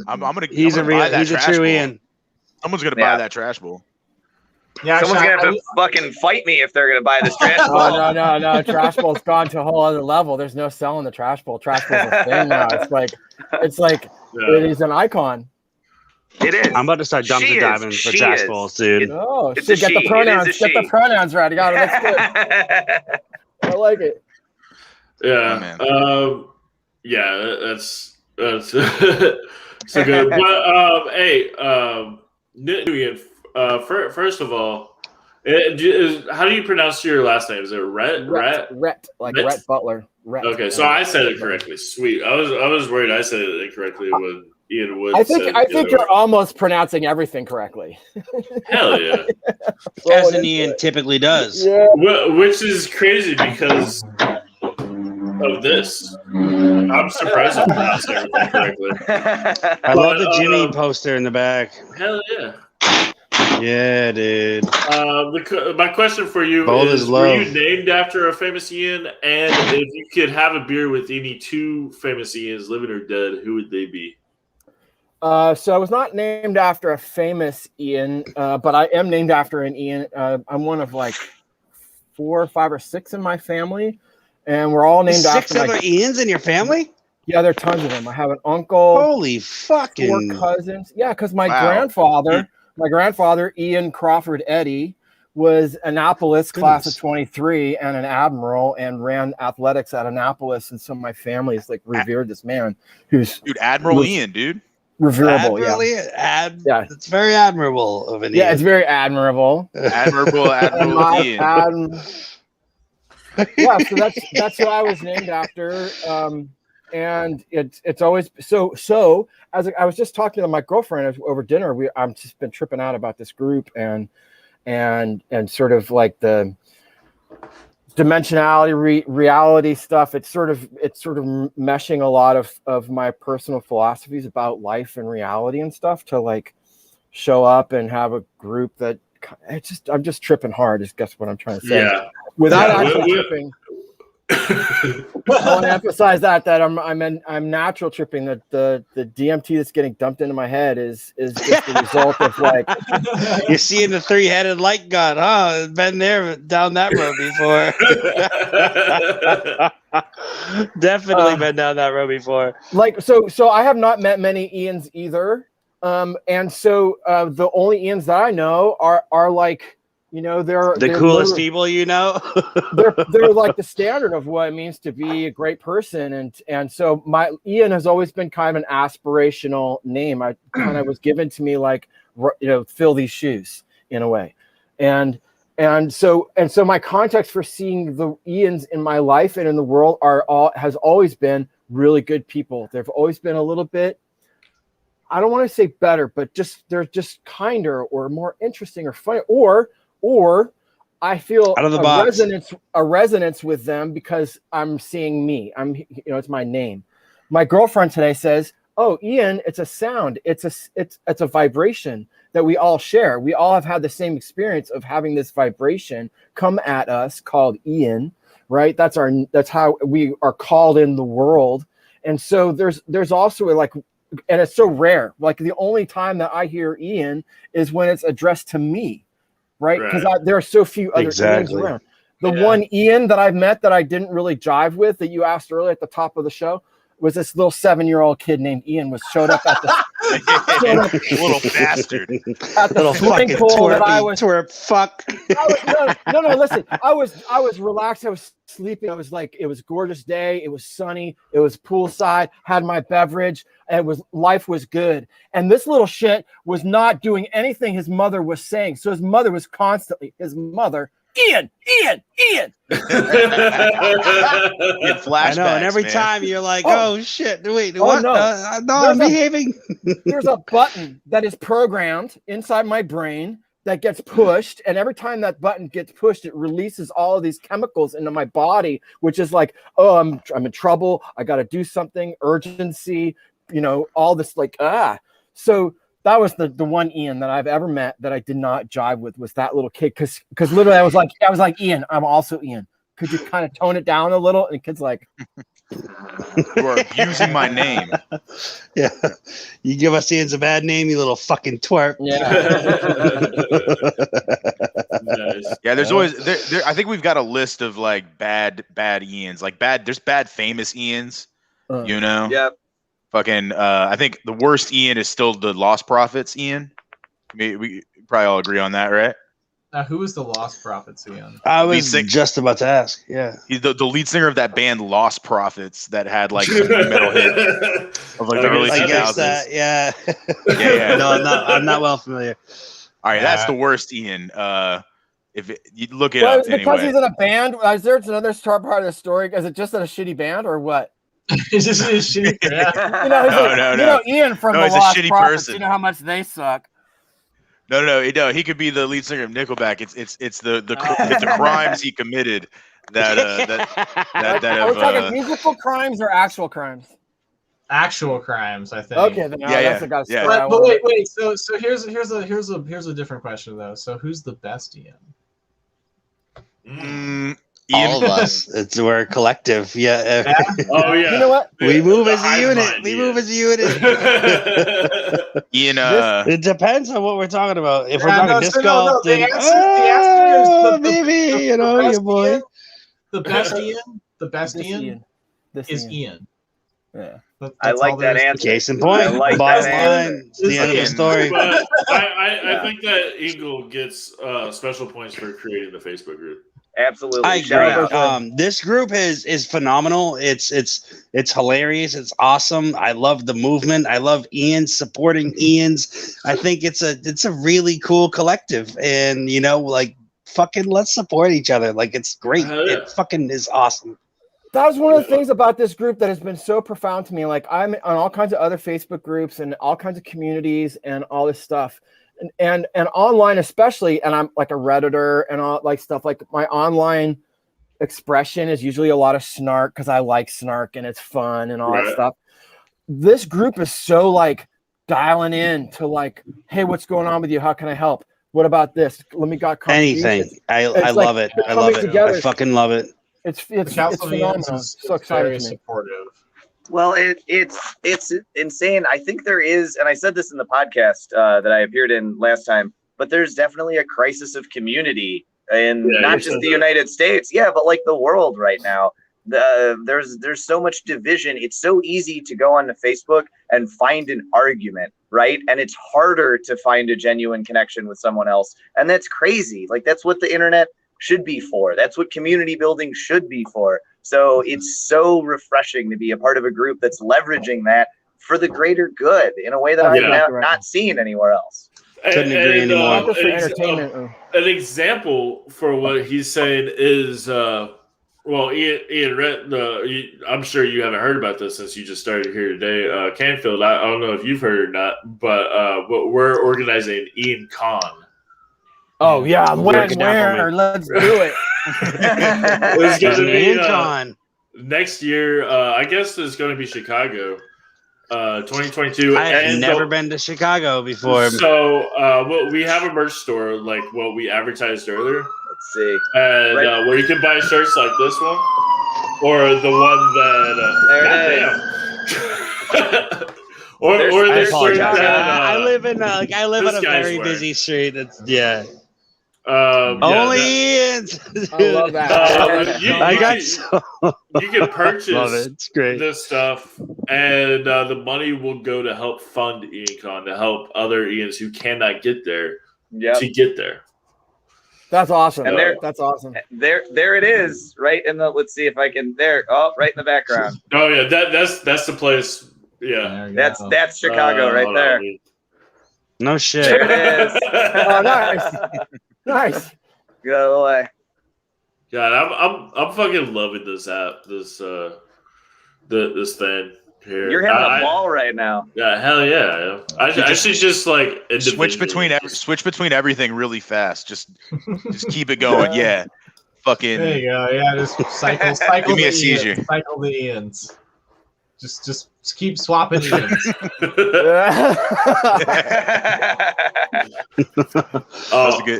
I'm gonna.
He's
I'm gonna buy that
he's a
trash
true
bowl.
Ian.
Someone's gonna
Yeah.
buy that trash bowl.
Yeah,
Someone's
actually,
gonna have to fucking fight me if they're gonna buy this trash bowl.
Oh, no. Trash bowl's gone to a whole other level. There's no selling the trash bowl. Trash bowl's a thing now. It's like it is an icon.
It is.
I'm about to start dumpster diving for
She
trash
is.
bowls, dude.
Oh,
It's
shit,
a
get
she.
the pronouns.
It is a
Get the
she.
pronouns right. I got it. That's good. I like it.
Oh,
Yeah.
man.
Yeah, that's so good. But hey, Ian, first of all, how do you pronounce your last name? Is it Rhett?
Rhett, like
Rhett?
Rhett Butler. Rhett.
Okay, so I said it correctly. Sweet. I was worried I said it incorrectly when Ian Wood.
I
said
think
the other
you're
way.
almost pronouncing everything correctly.
Hell yeah.
As an Ian typically does.
Yeah.
Which is crazy because of this. I'm surprised I pronounced everything correctly.
I love the Jimmy poster in the back.
Hell yeah.
Yeah, dude.
My question for you
Bold
is:
as
were
love.
you named after a famous Ian? And if you could have a beer with any two famous Ians, living or dead, who would they be?
So I was not named after a famous Ian, but I am named after an Ian. I'm one of like 4, 5, or 6 in my family, and we're all named
6
after
other Ians in your family?
Yeah, there are tons of them. I have an uncle.
Holy fucking
4 cousins. Yeah, because my
Wow.
grandfather, Ian Crawford Eddy, was Annapolis class of
Goodness.
23 and an admiral and ran athletics at Annapolis. And so my family is like revered this man who's
Dude, Admiral
Was-
Ian, dude.
reverable.
Admirable
Yeah.
Ian.
Yeah.
It's very admirable of an
Yeah,
Ian.
it's very admirable.
Admirable
And my-
Ian.
yeah, so that's who I was named after. And it's always so as I was just talking to my girlfriend over dinner, I'm just been tripping out about this group and sort of like the dimensionality reality stuff. It's sort of meshing a lot of my personal philosophies about life and reality and stuff to like show up and have a group that I'm just tripping hard is guess what I'm trying to say.
Yeah.
Without
Yeah,
actually
we-
tripping. I want to emphasize that I'm natural tripping. That the DMT that's getting dumped into my head is just the result of like
You're seeing the 3-headed light god, huh? Been there down that road before. Definitely been down that road before.
like so I have not met many Ians either. And so the only Ians that I know are like, you know, they're
Coolest
literally-
people you know.
they're like the standard of what it means to be a great person, and so my Ian has always been kind of an aspirational name. I kind of was given to me like, you know, fill these shoes in a way, and so my context for seeing the Ians in my life and in the world has always been really good people. They've always been a little bit, I don't want to say better, but they're just kinder or more interesting or funny or I feel
Out of the box.
a resonance with them because I'm seeing me. It's my name. My girlfriend today says, "Oh, Ian, it's a sound. It's a vibration that we all share. We all have had the same experience of having this vibration come at us called Ian, right? That's how we are called in the world. And so there's also like, and it's so rare. Like the only time that I hear Ian is when it's addressed to me. Right, because there are so few other Ians around. The one Ian that I've met that I didn't really jive with that you asked earlier at the top of the show was this little 7-year-old kid named Ian showed up at the
Little bastard.
at the
Little
swimming
fucking
pool that I was.
twerp fuck.
No, listen. I was relaxed. I was sleeping. I was like, it was a gorgeous day. It was sunny. It was poolside. Had my beverage. And life was good. And this little shit was not doing anything his mother was saying. So his mother Ian.
Get flashbacks,
I know, and every
man.
time you're like,
Oh.
"Oh shit, wait,
Oh,
what?
no.
No, I'm
There's a-
behaving."
There's a button that is programmed inside my brain that gets pushed, and every time that button gets pushed, it releases all of these chemicals into my body, which is like, oh, I'm in trouble. I got to do something, urgency, all this like So that was the one Ian that I've ever met that I did not jive with, was that little kid, because literally I was like, Ian, I'm also Ian. Could you kind of tone it down a little? And the kid's like,
You are abusing my name.
Yeah, you give us Ian's a bad name, you little fucking twerp.
Nice.
Yeah, there's always there. I think we've got a list of like bad Ians. Like there's bad famous Ians. You know.
Yep.
Fucking. I think the worst Ian is still the Lost Prophets Ian. We probably all agree on that, right?
Who is the Lost Prophets, Ian?
I was just about to ask. Yeah,
he's the lead singer of that band Lost Prophets that had like the metal hit of like the early 2000s.
Yeah.
Yeah.
No, I'm not well familiar.
All right, that's the worst Ian. You look it
well,
up
it's because
anyway.
he's in a band. Is there another part of the story? Is it just in a shitty band or what?
Is this a shitty band?
No.
Ian from the
he's a
Lost
shitty
Prophets.
person.
You know how much they suck.
No. He could be the lead singer of Nickelback. It's the crimes he committed that
Are we talking musical crimes or actual crimes?
Actual crimes, I think.
Okay, then that's the guy's story.
But wait. So here's a different question though. So who's the best Ian?
Ian.
All of us. We're a collective. Yeah.
Oh yeah.
You know what?
We move as a
hive
unit.
mind,
We
yeah.
move as a unit.
Ian.
It depends on what we're talking about. If we're
Yeah,
talking
no,
disc
so no,
golf,
the
then
answer is
maybe
the
your
best
boy.
Ian, the best Ian. The best
This
Ian
This
is Ian.
Yeah.
I like that answer.
Case in point.
I like
Bottom
that answer.
line. It's the end of the story.
But I think that Eagle gets special points for creating the Facebook group.
Absolutely.
I
Shout
agree.
out.
This group is phenomenal. It's hilarious. It's awesome. I love the movement. I love Ian's supporting Ian's. I think it's a really cool collective, and fucking let's support each other. Like it's great. It fucking is awesome.
That was one of the things about this group that has been so profound to me. Like I'm on all kinds of other Facebook groups and all kinds of communities and all this stuff. And online especially, and I'm like a Redditor and all like stuff. Like my online expression is usually a lot of snark because I like snark and it's fun and all that stuff. This group is so like dialing in to like, hey, what's going on with you? How can I help? What about this? Let me got
anything. I love it. I love it.
Together.
I fucking love it.
It's
Council of Ians
phenomenal.
is
So exciting
very
to me.
supportive.
Well, it's insane. I think there is, and I said this in the podcast that I appeared in last time, but there's definitely a crisis of community in not just the United States, but like the world right now. There's so much division. It's so easy to go onto Facebook and find an argument, right? And it's harder to find a genuine connection with someone else. And that's crazy. Like that's what the internet should be for. That's what community building should be for. So it's so refreshing to be a part of a group that's leveraging that for the greater good in a way that I've not seen anywhere else.
Couldn't agree anymore.
Not just for entertainment.
An example for what he's saying is, Ian, I'm sure you haven't heard about this since you just started here today. Canfield, I don't know if you've heard or not, but we're organizing Ian Con.
Oh yeah, where? Let's do it.
It's going to be
Con.
next year. I guess it's going to be Chicago, 2022.
I have never been to Chicago before.
So we have a merch store like what we advertised earlier.
Let's see.
And where you can buy shirts like this one, or the one that.
I apologize. I live on a very busy street. Only Ian's.
I love that.
You can purchase
love it. It's great.
this stuff, and the money will go to help fund IanCon, to help other Ians who cannot get there to get there.
That's awesome.
And
that's awesome.
There it is, right in the. Let's see if I can. Right in the background.
Oh yeah, that's the place. Yeah,
that's Chicago right there.
No shit.
There it is.
Oh, nice. Nice.
Go away.
God, I'm fucking loving this app. This this thing here.
You're having a ball right now.
Yeah, hell yeah. I should just like
switch between everything really fast. Just keep it going. Yeah. Fucking.
There you go. Yeah, just cycle.
Give me a seizure.
Cycle the Ians. Just keep swapping Ians.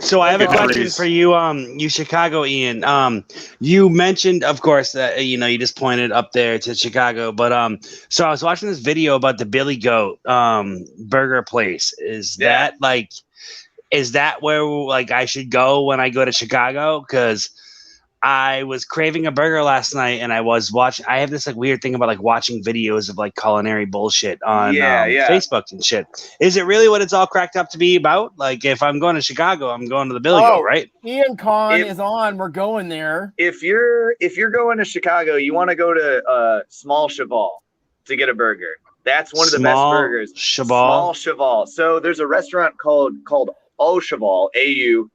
So I have a question for you, you Chicago Ian. You mentioned, of course, that you just pointed up there to Chicago, but so I was watching this video about the Billy Goat burger place. Is that where like I should go when I go to Chicago? Because I was craving a burger last night, and I was watching. I have this like weird thing about like watching videos of like culinary bullshit on Facebook and shit. Is it really what it's all cracked up to be about? Like, if I'm going to Chicago, I'm going to the Billy Goat, right?
Ian Con is on. We're going there.
If you're going to Chicago, you want to go to Small Cheval to get a burger. That's one of the best burgers. Small Cheval. So there's a restaurant called Au Cheval, AUCHEVAL.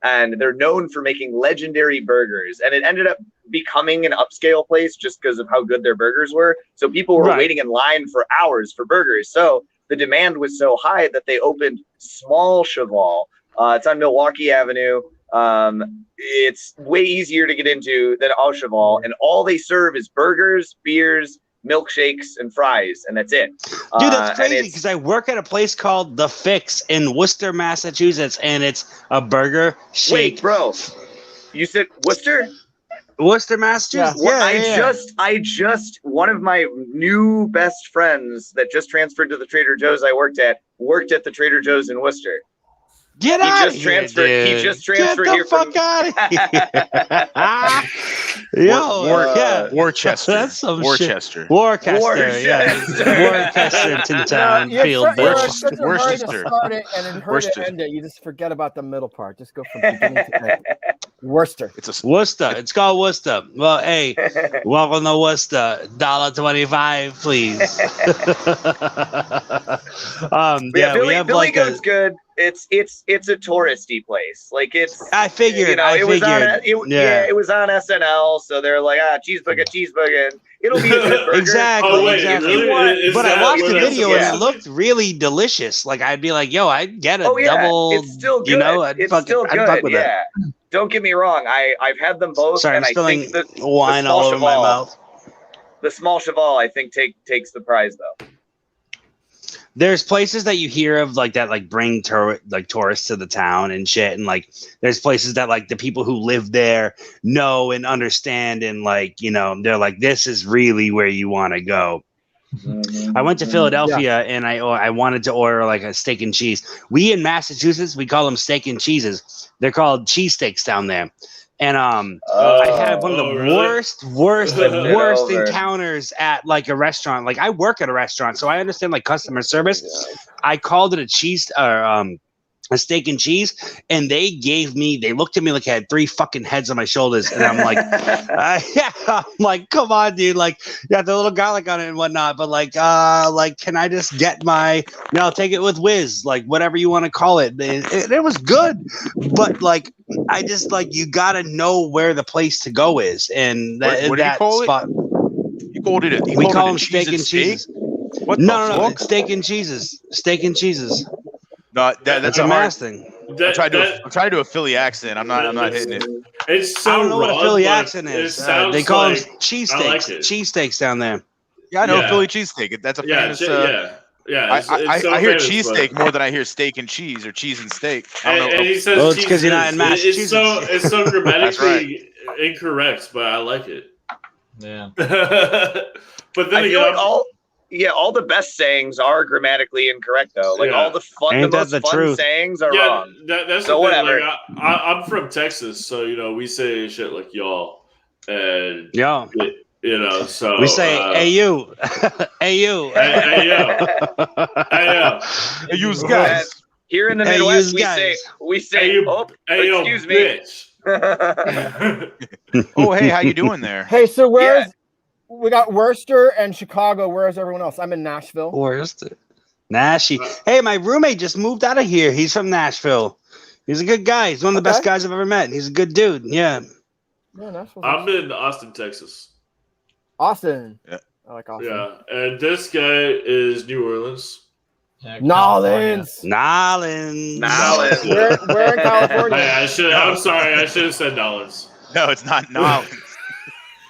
And they're known for making legendary burgers. And it ended up becoming an upscale place just because of how good their burgers were. So people were waiting in line for hours for burgers. So the demand was so high that they opened Small Cheval. It's on Milwaukee Avenue. It's way easier to get into than Au Cheval. And all they serve is burgers, beers, milkshakes, and fries, and that's it.
Dude, that's crazy because I work at a place called The Fix in Worcester, Massachusetts, and it's a burger shake.
Wait, bro, you said Worcester?
Worcester, Massachusetts.
Yeah, I just one of my new best friends that just transferred to the Trader Joe's I worked at the Trader Joe's in Worcester.
Get out of here, dude.
He just transferred
Get
here
the fuck out of here. Yo,
Worcester.
That's some
Worcester.
shit. Worcester, yeah. Worcester, Town, Field,
Worcester. Start it and hurry to end it. You just forget about the middle part. Just go from beginning to end. Worcester.
Worcester. It's called Worcester. Well, hey, welcome to Worcester. $1.25, please.
Billy Goat's good. It's a touristy place. Like
I figured.
It was on SNL, so they're like, cheeseburger. It'll be a good burger.
Exactly.
Really?
But I watched the video and it looked really delicious. Like I'd be like, yo, I'd get a double.
It's still good. I'd fuck with it. Don't get me wrong. I've had them both.
Sorry,
and
I'm spilling
I think
wine all over my mouth.
The Small Cheval, I think, takes the prize though.
There's places that you hear of like that, like bring tourists to the town and shit, and like there's places that like the people who live there know and understand, and like they're like, this is really where you want to go. I went to Philadelphia and I wanted to order like a steak and cheese. We in Massachusetts, we call them steak and cheeses. They're called cheesesteaks down there. And I had one of the worst encounters at like a restaurant. Like I work at a restaurant, so I understand like customer service. Yeah. I called it a steak and cheese, and they looked at me like I had 3 fucking heads on my shoulders, and I'm like, I'm like, come on, dude, like, yeah, the little garlic on it and whatnot, but like, can I just get I'll take it with whiz, like whatever you want to call it. It was good, but like, I just like, you gotta know where the place to go is, and
what do you call
spot.
You called it.
We call them steak and cheese.
What?
No, it's steak and cheeses. Steak and cheeses.
No, that's a
mass thing.
I'm trying to do a Philly accent. I'm not hitting it.
It's so
I don't know what a Philly accent is. They call them
cheesesteaks.
Cheesesteaks down there.
Yeah, I know Philly cheesesteak. That's a famous. I hear cheesesteak more than I hear steak and cheese or cheese and steak. I don't know.
And he says
it's because you're not in Massachusetts.
It's so grammatically incorrect, but I like it.
Yeah.
But then again,
all the best sayings are grammatically incorrect though. Like all the most fun sayings are wrong.
That's
so
whatever. Like, I'm from Texas, so we say shit like y'all and
y'all.
So
we say hey you, hey you,
hey
you guys.
Here in the Midwest, we say excuse me.
Oh, hey, how you doing there?
Hey, so we got Worcester and Chicago. Where's everyone else? I'm in Nashville.
Worcester. Hey, my roommate just moved out of here. He's from Nashville. He's a good guy. He's one of the best guys I've ever met. He's a good dude. Yeah.
Yeah, that's
I'm in Austin, Texas.
Austin.
Yeah.
I like Austin.
Yeah, and this guy is New Orleans.
Nolans.
Nolans.
We're in California.
I'm sorry. I should have said Nolans.
No, it's not Nolans.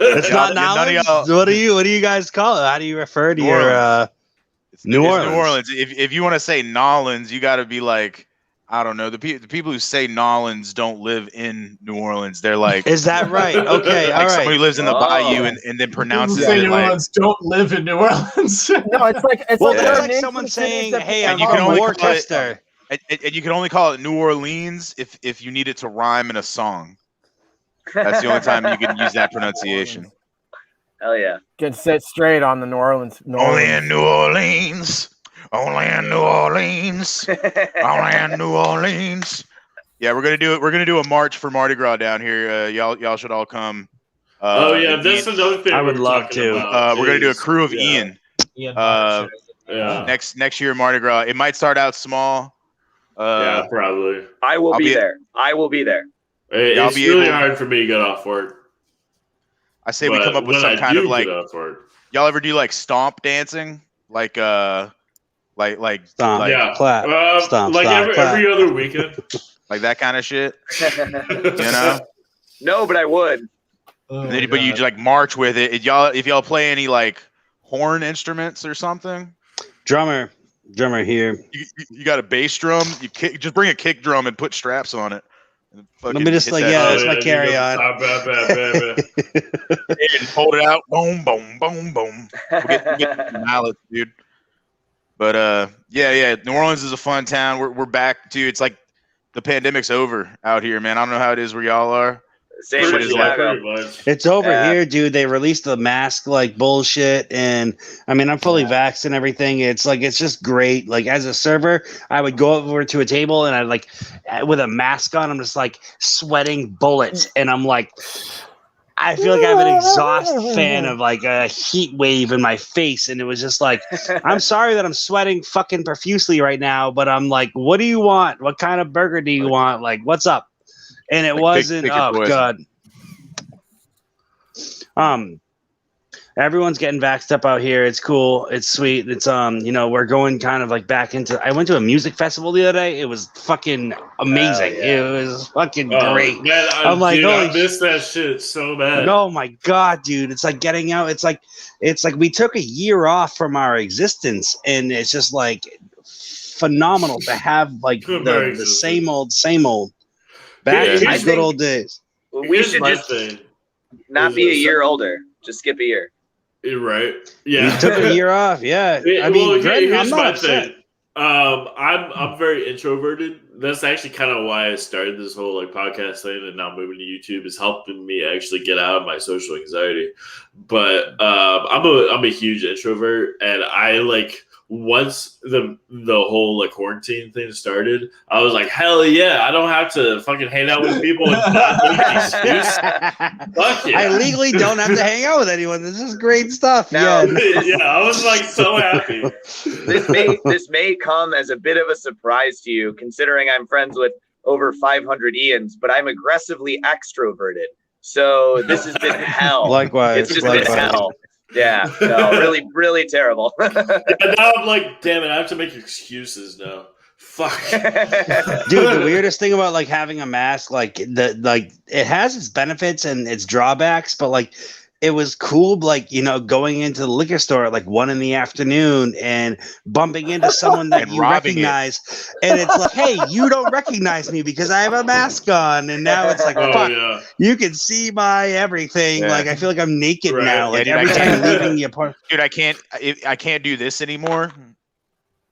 It's not
None of
Nolans.
y'all-
What do you guys call it? How do you refer to
New
your
It's
New Orleans?
New Orleans. If you want to say Nolans, you got to be like, I don't know. The people who say Nolans don't live in New Orleans. They're like,
Is that right? Okay,
like
all right.
somebody who lives in the
Oh.
bayou and then pronounces
People say
it
New
like.
Orleans don't live in New Orleans.
No, it's like
Well,
there
that's
are
like
names
someone
for cities
saying,
that
"Hey,
people
I'm
you can
from
only call it-
Worcester."
And you can only call it New Orleans if you need it to rhyme in a song. That's the only time you can use that pronunciation.
Hell yeah.
can sit straight on the New Orleans.
Only in New Orleans. Only in New Orleans. Only in New Orleans. Yeah, we're gonna do it. We're gonna do a march for Mardi Gras down here. Y'all should all come.
Oh yeah,
and
that's
Ian-
another thing
I would
we're
love
talking
to.
about
we're gonna do a
is-
crew of
yeah,
Ian.
Ian
Yeah,
Next year Mardi Gras. It might start out small.
yeah, probably.
I will
I'll
be
be-
there. I will be there.
Y'all
It's
be
really
able-
hard for me to get off work.
I say we
but
come up with
when
some
I
kind
do
of like.
get off work.
Y'all ever do like stomp dancing? Like
Stomp,
like,
yeah,
clap, stomp,
like
stomp,
every other weekend.
like that kind of shit.
You
You know?
No, but I would.
Oh,
But you just like march with it. If y'all play any like horn instruments or something,
drummer here.
you got a bass drum. Just bring a kick drum and put straps on it. And
Let me just
hit
like,
that
yeah,
shit
that's my carry on.
and hold it out. Boom, boom, boom, boom. We'll get some mallets, dude. But yeah. New Orleans is a fun town. We're back to it's like the pandemic's over out here, man. I don't know how it is where y'all are.
Same
Shit
with
is like-
Chicago.
It's over
Yeah.
here, dude. They released the mask like bullshit, and I mean, I'm fully vaxxed and everything. It's like it's just great. Like as a server, I would go over to a table and I like with a mask on. I'm just like sweating bullets, and I'm like, I feel like I have an exhaust fan of like a heat wave in my face, and it was just like, I'm sorry that I'm sweating fucking profusely right now, but I'm like, what do you want? What kind of burger do you want? Like, what's up? And it
Like,
wasn't.
pick your
Oh
poison.
God. Everyone's getting vaxxed up out here. It's cool. It's sweet. It's we're going kind of like back into. I went to a music festival the other day. It was fucking amazing.
yeah.
It was fucking
Oh,
great.
man,
I'm like,
dude, I
holy
miss that shit so bad.
Oh my god, dude! It's like getting out. It's like we took a year off from our existence, and it's just like phenomenal to have like
Very
the
good.
same old. Back
Yeah,
to
I
the good
think-
old days.
We
Here's
should
my
just
thing.
not be a year older. Just skip a year.
You're right.
We
Yeah.
took a year off. Yeah, I mean,
well,
granted,
here's
I'm not
my
upset.
thing. I'm very introverted. That's actually kind of why I started this whole like podcast thing, and now moving to YouTube is helping me actually get out of my social anxiety. But I'm a huge introvert, and I like once the whole like quarantine thing started, I was like, hell yeah, I don't have to fucking hang out with people and not make an excuse. Fuck yeah.
I legally don't have to hang out with anyone. This is great stuff.
Now-
Yeah.
Yeah, I was like so happy.
This may come as a bit of a surprise to you, considering I'm friends with over 500 Ians, but I'm aggressively extroverted. So this has been hell.
Likewise.
It's just been
likewise.
hell. Yeah, no, really, really terrible.
And now I'm like, damn it, I have to make excuses now. Fuck.
Dude, the weirdest thing about like having a mask, like it has its benefits and its drawbacks, but like it was cool, like, going into the liquor store at like 1 p.m. and bumping into someone that
And
you
robbing it.
recognize. And it's like, hey, you don't recognize me because I have a mask on. And now it's like,
Oh
fuck,
yeah.
you can see my everything.
Yeah.
Like, I feel like I'm naked
Right.
now. Like,
Yeah, dude,
every
I
time
can't-
I'm leaving the apartment.
Dude, I can't do this anymore.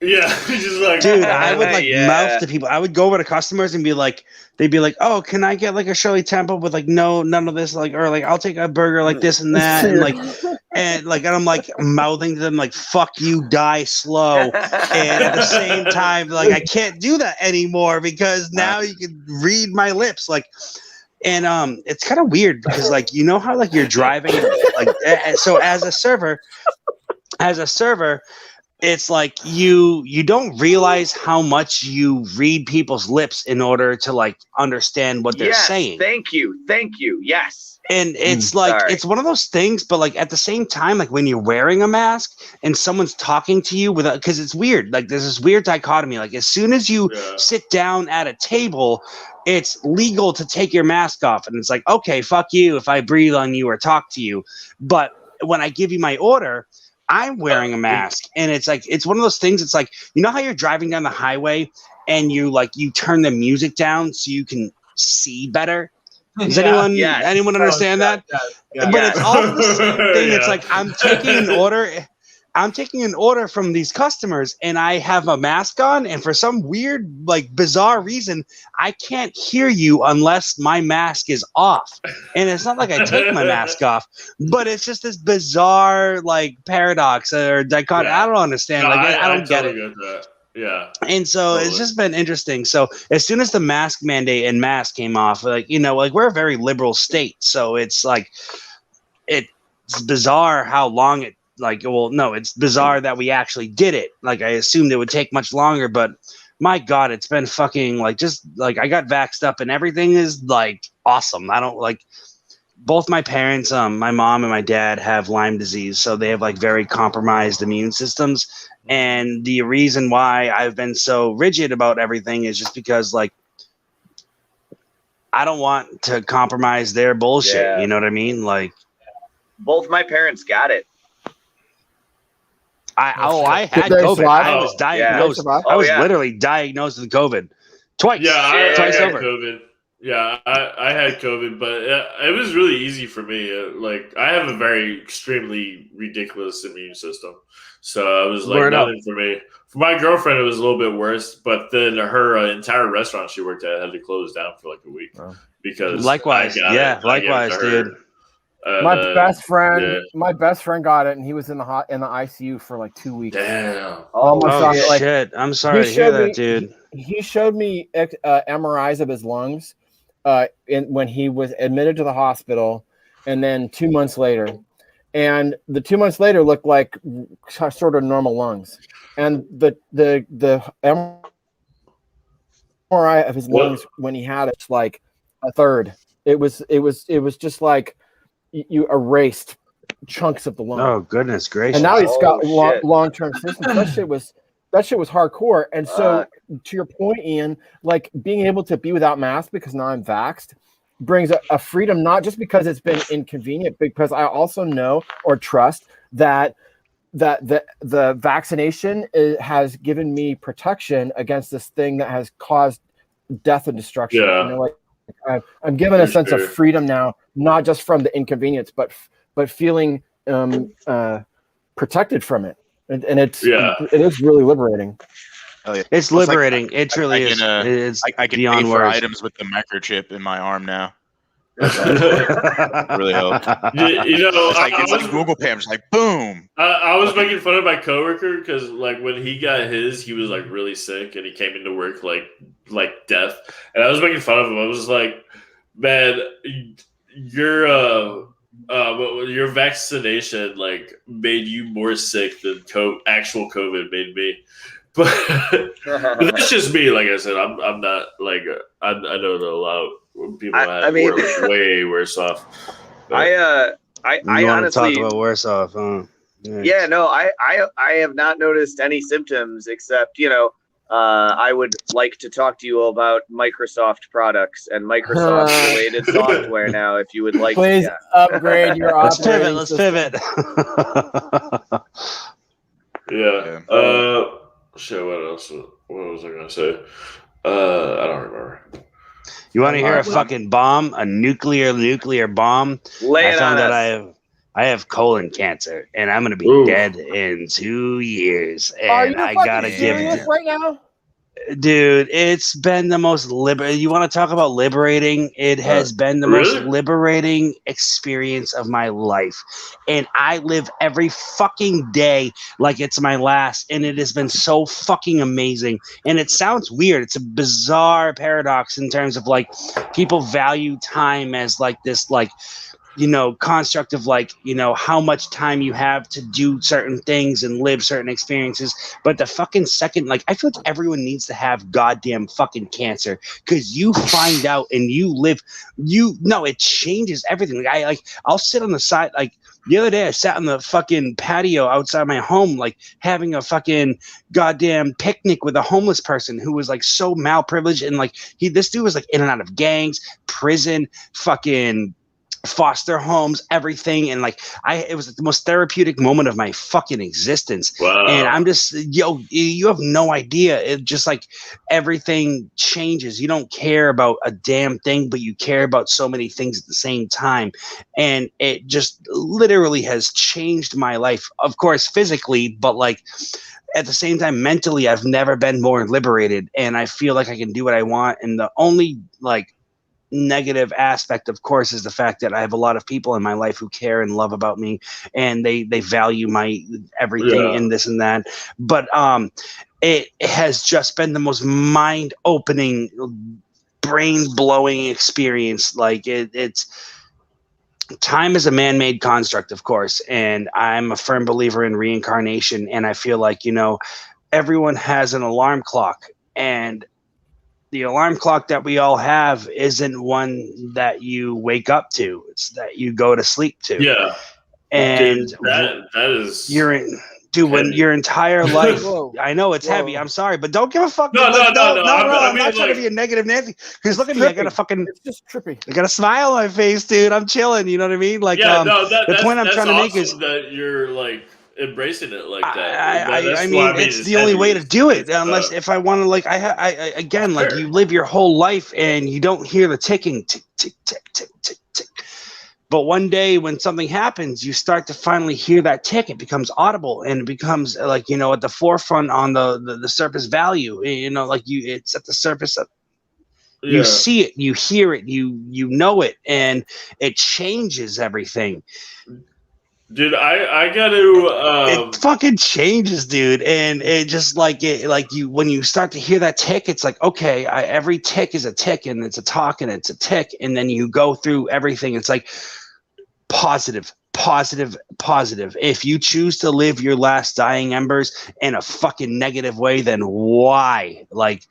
Yeah. Just like,
Dude, I would like
Yeah.
mouth to people. I would go over to customers and be like, they'd be like, "Oh, can I get like a Shirley Temple with like none of this, like, or like I'll take a burger like this and that," and I'm like mouthing to them like, "Fuck you, die slow," and at the same time, like I can't do that anymore because now you can read my lips, like. And it's kind of weird because like how like you're driving like so as a server, it's like you don't realize how much you read people's lips in order to like understand what they're
Yes,
saying.
thank you. Yes.
And it's like
Sorry.
it's one of those things, but like at the same time, like when you're wearing a mask and someone's talking to you without, because it's weird. Like there's this weird dichotomy. Like as soon as you sit down at a table, it's legal to take your mask off, and it's like, okay, fuck you if I breathe on you or talk to you. But when I give you my order, I'm wearing a mask, and it's like it's one of those things. It's like, you know how you're driving down the highway and you turn the music down so you can see better. Does anyone understand that?
Yeah.
But it's all the same thing. It's like I'm taking an order from these customers, and I have a mask on, and for some weird, like bizarre reason, I can't hear you unless my mask is off. And it's not like I take my mask off, but it's just this bizarre like paradox or dichotomy. I don't understand. I don't get it.
Get that. Yeah.
And so it's just been interesting. So as soon as the mask mandate and mask came off, like, we're a very liberal state. So it's like, it's bizarre how long it, it's bizarre that we actually did it. Like I assumed it would take much longer, but my God, it's been fucking I got vaxxed up and everything is like awesome. I don't both my parents, my mom and my dad have Lyme disease. So they have like very compromised immune systems. And the reason why I've been so rigid about everything is just because I don't want to compromise their bullshit.
Yeah.
You know what I mean? Like
both my parents got it.
I had
Did they
COVID.
survive?
I was diagnosed. I was literally diagnosed with COVID twice.
Yeah,
twice
I had
over.
COVID. Yeah, I had COVID, but it was really easy for me. I have a very extremely ridiculous immune system, so it was nothing for me. For my girlfriend, it was a little bit worse, but then her entire restaurant she worked at had to close down for like a week because
likewise, dude.
My best friend got it, and he was in the ICU for like 2 weeks.
Damn.
Oh shit! I'm sorry to hear that, dude.
He showed me MRIs of his lungs when he was admitted to the hospital, and then 2 months later, and the 2 months later looked like sort of normal lungs, and the MRI of his lungs when he had it's like a third. It was just like you erased chunks of the lung.
Oh goodness gracious!
And now he's got long-term systems. That shit was hardcore. And so, to your point, Ian, like being able to be without masks because now I'm vaxxed brings a freedom, not just because it's been inconvenient, because I also know or trust that the vaccination has given me protection against this thing that has caused death and destruction.
Yeah.
I'm given a sense of freedom now, not just from the inconvenience, but feeling protected from it. And it is really liberating.
Oh, yeah.
It's liberating. It truly is. It's
I can
beyond
pay for
words.
items with the microchip in my arm now. Really helped. It's like Google Pay. I'm just like, boom.
I was making fun of my coworker because when he got his, he was really sick and he came into work like death. And I was making fun of him. I was like, man, your vaccination made you more sick than actual COVID made me. But that's just me. Like I said, I'm not I know that a lot of people were way worse off. But
I
You want to
honestly
talk about worse off, huh?
Yeah, no, I have not noticed any symptoms except, I would like to talk to you about Microsoft products and Microsoft related software now, if you would like.
Please upgrade your
Let's
operating
pivot.
Yeah. Shit, what else? What was I going to say? I don't remember.
You want to hear a fucking bomb? A nuclear bomb?
Lay it
I found
on
that
us.
I have colon cancer, and I'm gonna be dead in 2 years.
Are
And
you
I
fucking
gotta
serious
give,
right now?
dude, it's been the most You want to talk about liberating? It has been the most liberating experience of my life, and I live every fucking day like it's my last, and it has been so fucking amazing. And it sounds weird. It's a bizarre paradox in terms of people value time as this construct of like, how much time you have to do certain things and live certain experiences. But the fucking second, like, I feel like everyone needs to have goddamn fucking cancer, because you find out and you live, it changes everything. Like I'll sit on the side, like the other day I sat on the fucking patio outside my home, like having a fucking goddamn picnic with a homeless person who was like so malprivileged, and like this dude was like in and out of gangs, prison, fucking foster homes, everything, and like it was the most therapeutic moment of my fucking existence.
Wow.
And I'm just, you have no idea. It just like everything changes. You don't care about a damn thing, but you care about so many things at the same time, and it just literally has changed my life. Of course, physically, but like at the same time, mentally, I've never been more liberated, and I feel like I can do what I want. And the only like negative aspect, of course, is the fact that I have a lot of people in my life who care and love about me, and they value my everything and this and that. But it has just been the most mind-opening, brain-blowing experience. Like it's time is a man-made construct, of course, and I'm a firm believer in reincarnation. And I feel like everyone has an alarm clock, and the alarm clock that we all have isn't one that you wake up to. It's that you go to sleep to.
Yeah.
And
dude, that is
when your entire life,
Whoa.
I know it's heavy. I'm sorry, but don't give a fuck.
No.
I'm
I mean,
not trying to be a negative Nancy. Because look at me, I got
It's just trippy.
I got a smile on my face, dude. I'm chilling. You know what I mean? Like, the point I'm trying to make is
that you're like embracing it like that.
I mean, it's the only way to do it. Unless if I want to, like, again, like, you live your whole life and you don't hear the ticking, tick, tick, tick, tick, tick, tick. But one day when something happens, you start to finally hear that tick. It becomes audible, and it becomes like, at the forefront on the surface value. Like it's at the surface of. You see it, you hear it, you know it, and it changes everything.
Dude, I got to.
It fucking changes, dude, and it just like when you start to hear that tick, it's like, okay, every tick is a tick, and it's a talk, and it's a tick, and then you go through everything. It's like positive. If you choose to live your last dying embers in a fucking negative way, then why? Like,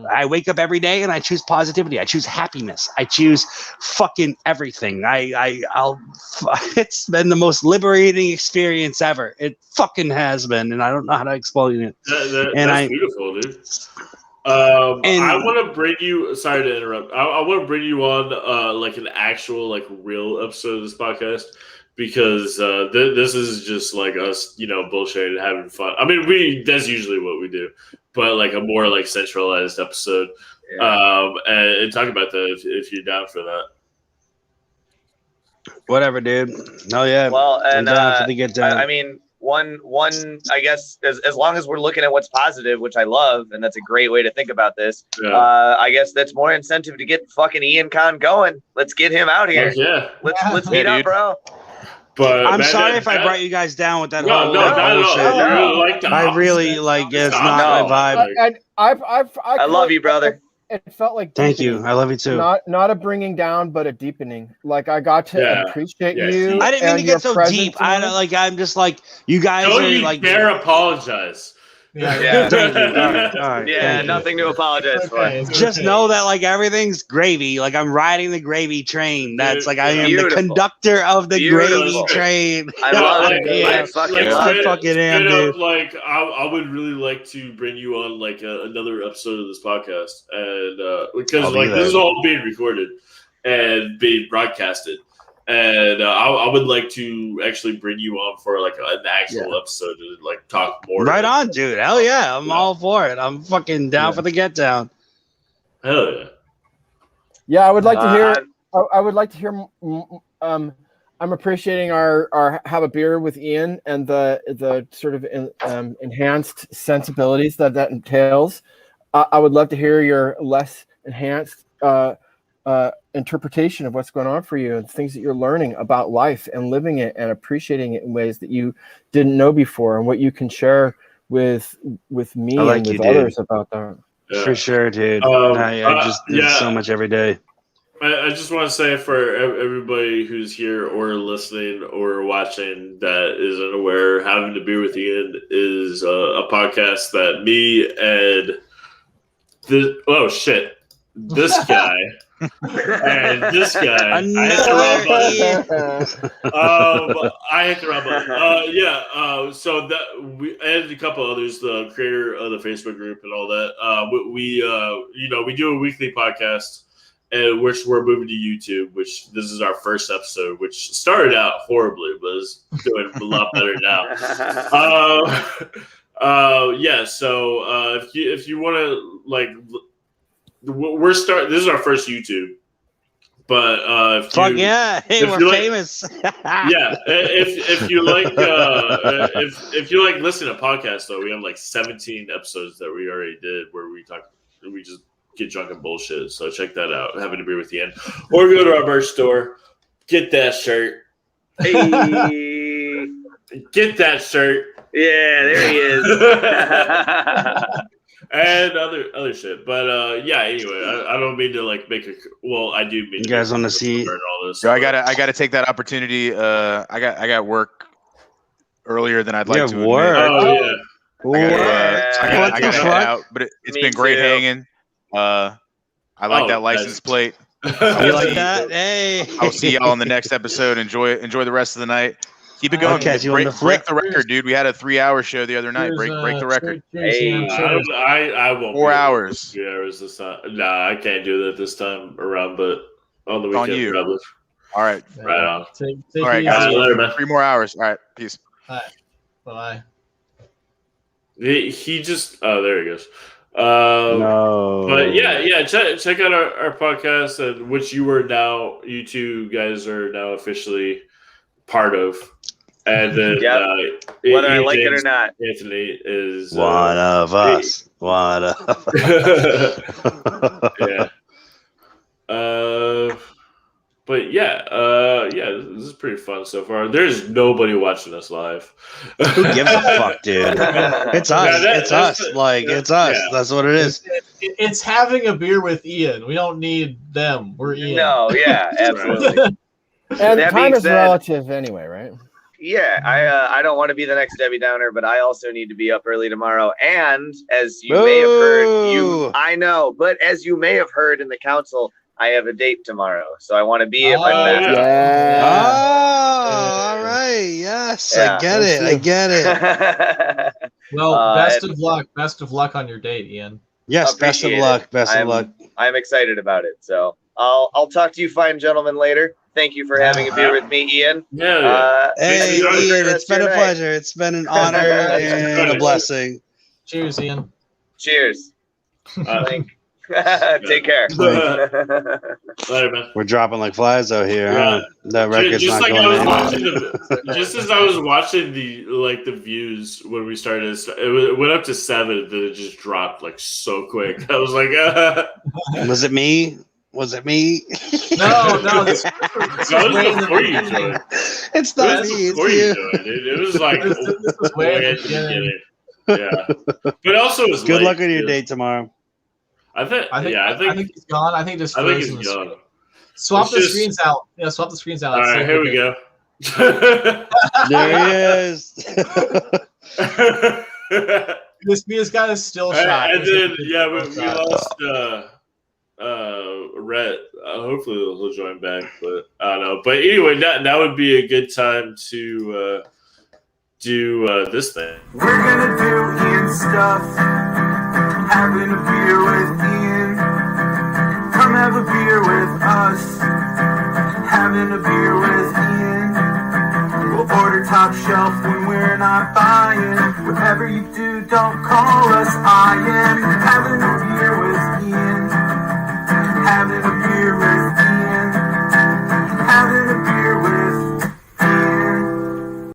I wake up every day and I choose positivity. I choose happiness. I choose fucking everything. It's been the most liberating experience ever. It fucking has been, and I don't know how to explain it.
That's beautiful, dude. I want to bring you. Sorry to interrupt. I want to bring you on like an actual, like, real episode of this podcast, because this is just like us, bullshitting, having fun. I mean, that's usually what we do, but like a more like centralized episode, and talk about that if you're down for that.
Whatever, dude. Oh yeah.
Well, and
I'm down for the get down.
I mean, one, I guess, as long as we're looking at what's positive, which I love, and that's a great way to think about this.
Yeah.
I guess that's more incentive to get fucking Ian Khan going. Let's get him out here.
Yeah.
Let's meet up, bro.
But
I'm sorry if I brought you guys down with that whole
not at all.
bullshit.
You're really like the
I really
opposite.
it's not my vibe.
And
I love you, brother.
It felt like
Thank
deepening.
you. I love you too.
Not a bringing down, but a deepening. Like, I got to appreciate you.
I didn't mean
and
to
your
get so
presence
deep.
in
I'm just like, you guys
Don't
are
you
like.
dare apologize.
Yeah.
Thank you. All right,
Yeah,
thank you.
nothing to apologize for.
Just know that like everything's gravy. Like I'm riding the gravy train. That's like I am
Beautiful.
the conductor of the
Beautiful.
gravy train.
I love it.
Yeah.
I fucking
Like,
love
I
it.
fucking am,
straight up,
dude.
like I would really like to bring you on like another episode of this podcast, and because
I'll be
like
there.
this is all being recorded and being broadcasted, and I would like to actually bring you on for like an actual episode to like talk more.
Right on, dude. Hell yeah. I'm all for it. I'm fucking down for the get down.
Hell yeah.
Yeah, I would like to hear. I would like to hear. I'm appreciating our have a beer with Ian and the sort of enhanced sensibilities that entails. I would love to hear your less enhanced interpretation of what's going on for you and things that you're learning about life and living it and appreciating it in ways that you didn't know before, and what you can share with me
I like
and
you,
with
dude.
others about that.
Yeah.
For sure, dude. I just do so much every day.
I just want to say for everybody who's here or listening or watching that isn't aware, Having a Beer with Ian is a podcast that me and this guy and this guy. I hit the wrong button. So that we and a couple others, the creator of the Facebook group and all that. We do a weekly podcast. Which we're moving to YouTube, which this is our first episode, which started out horribly, but is doing a lot better now. So if you want to this is our first YouTube, but
we're famous.
If you like if you like listening to podcasts, though, we have like 17 episodes that we already did where we just get drunk and bullshit. So check that out. Having a Beer with Ian, or go to our merch store, get that shirt.
Hey.
Get that shirt.
Yeah, there he is.
And other shit. But anyway, I don't mean to like make a. Well, I do mean.
You guys want to see
all this?
So I gotta take that opportunity. I got work earlier than I'd like to.
Work.
Oh yeah.
I gotta head out, but it's been great hanging. I like that license plate.
You like that? Hey.
I'll see y'all on the next episode. Enjoy the rest of the night. Keep it going. Break the record, dude. We had a 3-hour show the other night. Break the record.
Hey, I won't.
4 hours.
3 hours this time. Nah, I can't do that this time around. But on the weekend,
on you.
probably.
All right.
Right on.
Take
all right, guys. Later, man. 3 more hours. All right. Peace.
All right. Bye.
He just. Oh, there he goes.
No.
But check out our podcast, and which you two guys are now officially part of. And then
whether I like it or not,
Anthony is
one of us. One of us.
Yeah. But this is pretty fun so far. There's nobody watching us live.
Who gives a fuck, dude? It's us. It's us.
Yeah.
That's what it is.
It's Having a Beer with Ian. We don't need them. We're Ian.
No, yeah, absolutely.
And
That
time
being
is
said-
relative anyway, right?
Yeah, I don't want to be the next Debbie Downer, but I also need to be up early tomorrow. And as you may have heard, I know, but as you may have heard in the council, I have a date tomorrow, so I want to be at my best.
Yeah.
Oh, all right. Yes,
Yeah.
I get it.
Well, best of luck. Best of luck on your date, Ian.
Yes, best of
Appreciate
luck.
it.
Best of luck.
I'm excited about it. So I'll talk to you fine gentlemen later. Thank you for having a beer with me, Ian.
Hey, Ian, it's been a pleasure. It's been an honor and a blessing.
Cheers, Ian.
Cheers. Take care.
Later, man.
We're dropping like flies out here. Huh? That record's not going anywhere.
Just as I was watching the views when we started, it went up to 7, then it just dropped like so quick. I was like,
Was it me? Was it me?
No. This
that was before you joined.
It's not me. It's you.
It was like
this was way at the
beginning. Yeah, but also it's
good
late,
luck on your date tomorrow.
I think he's gone. I think just
I think he's gone.
Swap the screens out. Yeah, swap the screens out.
All right, here we go.
There he is.
This guy is still shot.
And then we lost Rhett. Hopefully he'll join back, but I don't know. But anyway, now would be a good time to do this thing.
We're gonna do Ian stuff. Having a beer with Ian. Come have a beer with us. Having a beer with Ian. We'll order top shelf when we're not buying. Whatever you do, don't call us Ian. Having a beer with Ian. Having a beer with Ian. Having a beer with Ian.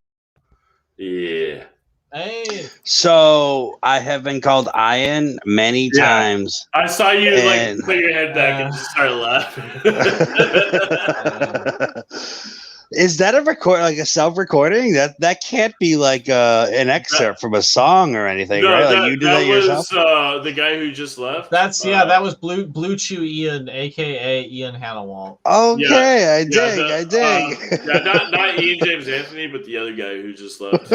Yeah.
Hey.
So I have been called Ian many times.
I saw you put your head back and just start laughing.
Is that a record, like a self-recording? That can't be like an excerpt from a song or anything,
No,
right?
that,
Like you did
that
that yourself.
was the guy who just left.
That was Blue Chew Ian, aka Ian Hannawalt.
Okay, I
Yeah,
dig. I dig.
not Ian James Anthony, but the other guy who just left.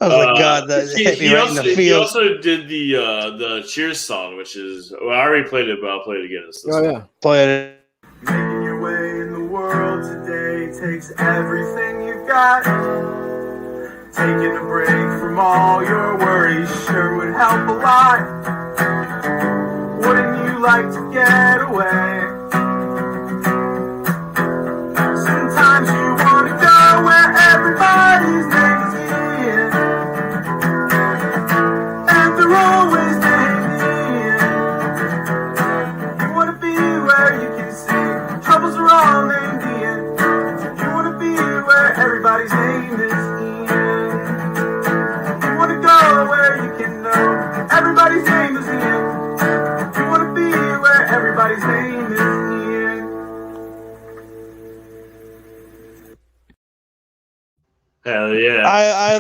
I was like, God, that hit me right in the
He
field.
also did the Cheers song, which is I already played it, but I'll play it again. It's this
Oh
one.
yeah.
Play it.
Making your way in the world today takes everything you've got. Taking a break from all your worries sure would help a lot. Wouldn't you like to get away? Sometimes you want to go where everybody's name is Ian, and they're always named Ian. You want to be where you can see troubles are all named Ian. You want to be where everybody's name is Ian. You want to go where you can know everybody's name is Ian. You want to be where everybody's name is Ian.
Hell yeah!
I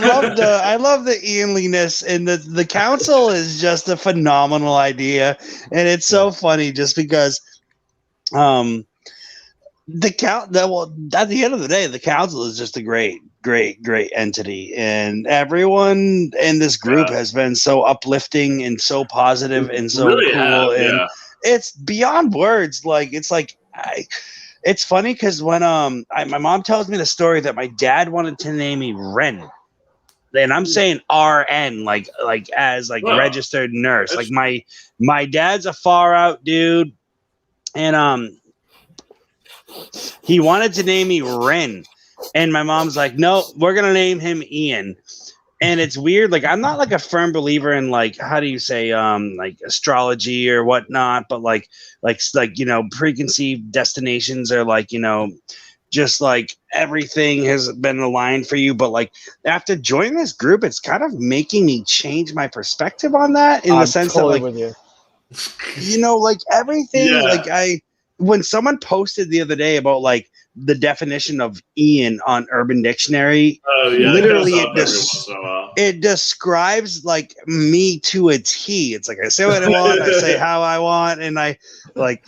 love the Ianliness, and the council is just a phenomenal idea, and it's so funny just because at the end of the day, the council is just a great entity, and everyone in this group has been so uplifting and so positive and so
Really
cool,
have,
and
yeah.
it's beyond words. It's funny because when my mom tells me the story that my dad wanted to name me Ren, and I'm saying RN as
Wow.
registered nurse. Like my dad's a far out dude, and he wanted to name me Ren, and my mom's like, no, we're gonna name him Ian. And it's weird, like I'm not like a firm believer in like, how do you say, like astrology or whatnot, but like preconceived destinations, or just like everything has been aligned for you. But like after joining this group, it's kind of making me change my perspective on that, in the sense
totally
that
with you.
like everything,
Yeah.
when someone posted the other day about like the definition of Ian on Urban Dictionary,
Oh yeah,
literally
it
it
comes up every once in a while.
it describes like me to a T. It's like I say what I want, I say how I want, and I like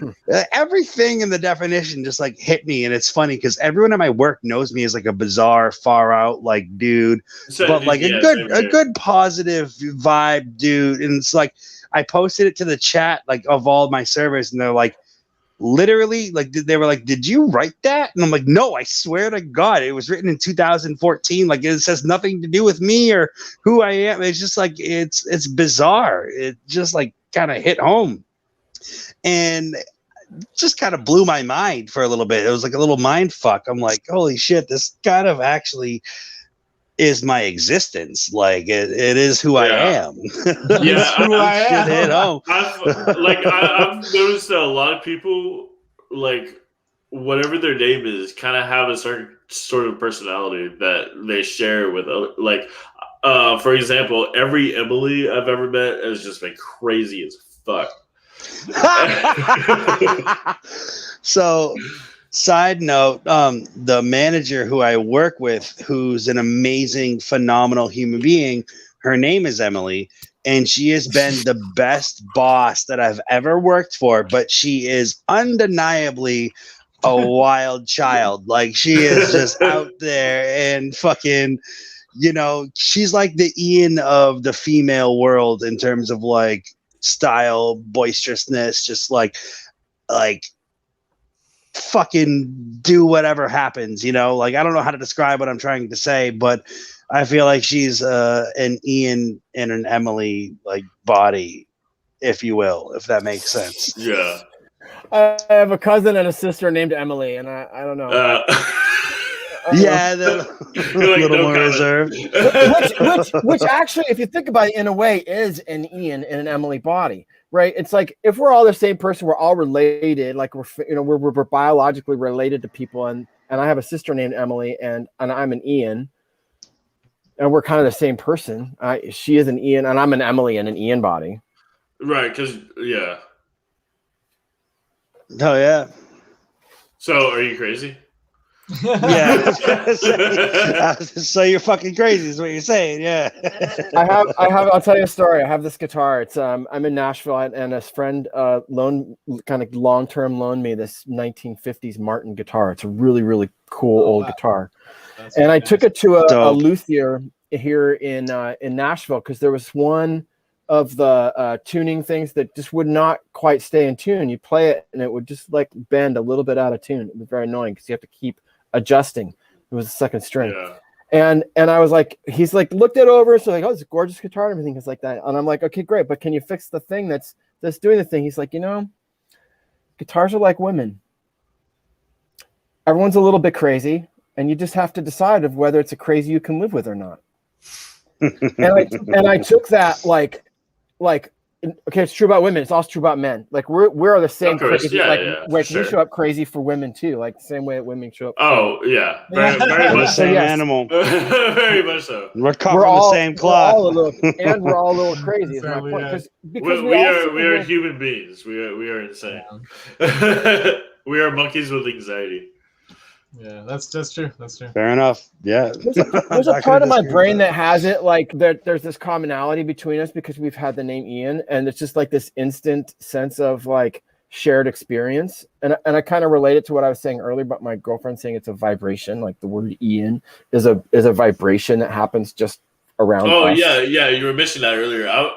everything in the definition just like hit me. And it's funny because everyone at my work knows me as like a bizarre, far out like dude,
So,
but like
yeah,
a
same here.
good positive vibe dude. And it's like I posted it to the chat like of all my servers, and they're like, literally, like they were like, did you write that? And I'm like, no, I swear to God, it was written in 2014. Like it says nothing to do with me or who I am. It's just like it's bizarre. It just like kind of hit home, and just kind of blew my mind for a little bit. It was like a little mind fuck. I'm like, holy shit, this kind of actually is my existence. Like it is who I am.
Yeah,
Who I am. Hit home.
I've noticed that a lot of people, like whatever their name is, kind of have a certain sort of personality that they share with other. Like, for example, every Emily I've ever met has just been crazy as fuck.
So, side note, the manager who I work with, who's an amazing, phenomenal human being, her name is Emily, and she has been the best boss that I've ever worked for, but she is undeniably a wild child. Like she is just out there and fucking, she's like the Ian of the female world in terms of like style, boisterousness, just like fucking do whatever happens, like I don't know how to describe what I'm trying to say, but I feel like she's an Ian and an Emily like body, if you will, if that makes sense.
Yeah.
I have a cousin and a sister named Emily, and I don't know.
Yeah, they're a little more reserved.
Which actually, if you think about it, in a way, is an Ian and an Emily body, right? It's like if we're all the same person, we're all related. Like we're biologically related to people, and I have a sister named Emily, and I'm an Ian, and we're kind of the same person. She is an Ian, and I'm an Emily and an Ian body.
Right, because yeah.
Oh yeah.
So, are you crazy?
Yeah. So you're fucking crazy is what you're saying. Yeah.
I'll tell you a story. I have this guitar. It's I'm in Nashville, and a friend kind of long-term loaned me this 1950s Martin guitar. It's a really, really cool old guitar. And I took it to a luthier here in Nashville because there was one of the tuning things that just would not quite stay in tune. You play it and it would just like bend a little bit out of tune. It was very annoying because you have to keep adjusting. It was a second string. Yeah. And I was like, he's like, looked it over. So like, oh, it's a gorgeous guitar and everything is like that. And I'm like, okay, great. But can you fix the thing that's doing the thing? He's like, guitars are like women. Everyone's a little bit crazy. And you just have to decide of whether it's a crazy you can live with or not. and I took that like, okay, it's true about women. It's also true about men. Like we're the same. Crazy. We show up crazy for women too, like the same way that women show up.
Oh yeah, very much
the same animal.
Very much so.
We're cut from the same cloth.
We're all a little crazy. Is my point. Because
we are human beings. We are insane. Yeah. We are monkeys with anxiety.
Yeah, that's true. That's true.
Fair enough. Yeah.
There's a part of my brain that has it like there's this commonality between us because we've had the name Ian, and it's just like this instant sense of like shared experience. And I kind of relate it to what I was saying earlier about my girlfriend saying it's a vibration. Like the word Ian is a vibration that happens just around us.
Oh yeah, you were mentioning that earlier. I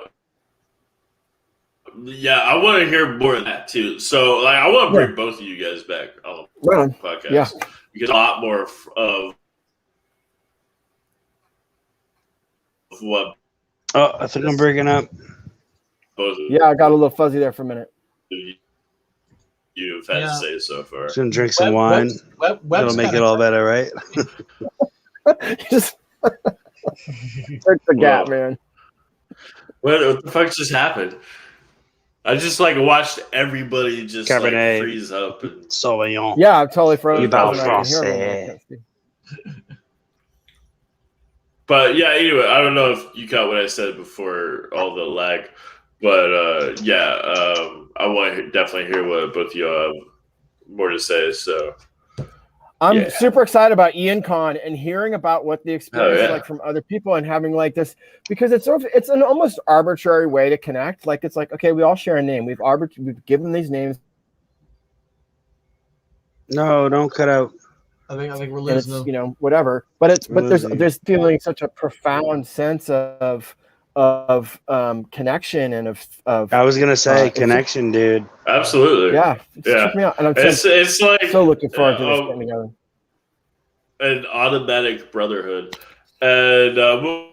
want to hear more of that too. So like I want to bring both of you guys back on the podcast.
Yeah.
Because a lot more of what.
Oh, I think I'm breaking up.
Yeah, I got a little fuzzy there for a minute.
You've had to say so far.
Just gonna drink some wine. That'll make it all better, right?
Just break the gap, man.
What the fuck just happened? I just like watched everybody just
Cabernet,
like freeze up.
Sauvignon.
Yeah, I'm totally frozen.
But yeah, anyway, I don't know if you caught what I said before all the lag, but I want to definitely hear what both of you have more to say. So
I'm super excited about IanCon and hearing about what the experience is like from other people and having like this, because it's an almost arbitrary way to connect. Like it's like, okay, we all share a name. We've given these names.
No, don't cut out.
I think we're losing them.
Whatever. But there's feeling such a profound sense of connection and of
I was gonna say connection, dude.
Absolutely.
Yeah. Took me out. And I'm
it's like
so looking forward to this getting together.
An automatic brotherhood. And
no,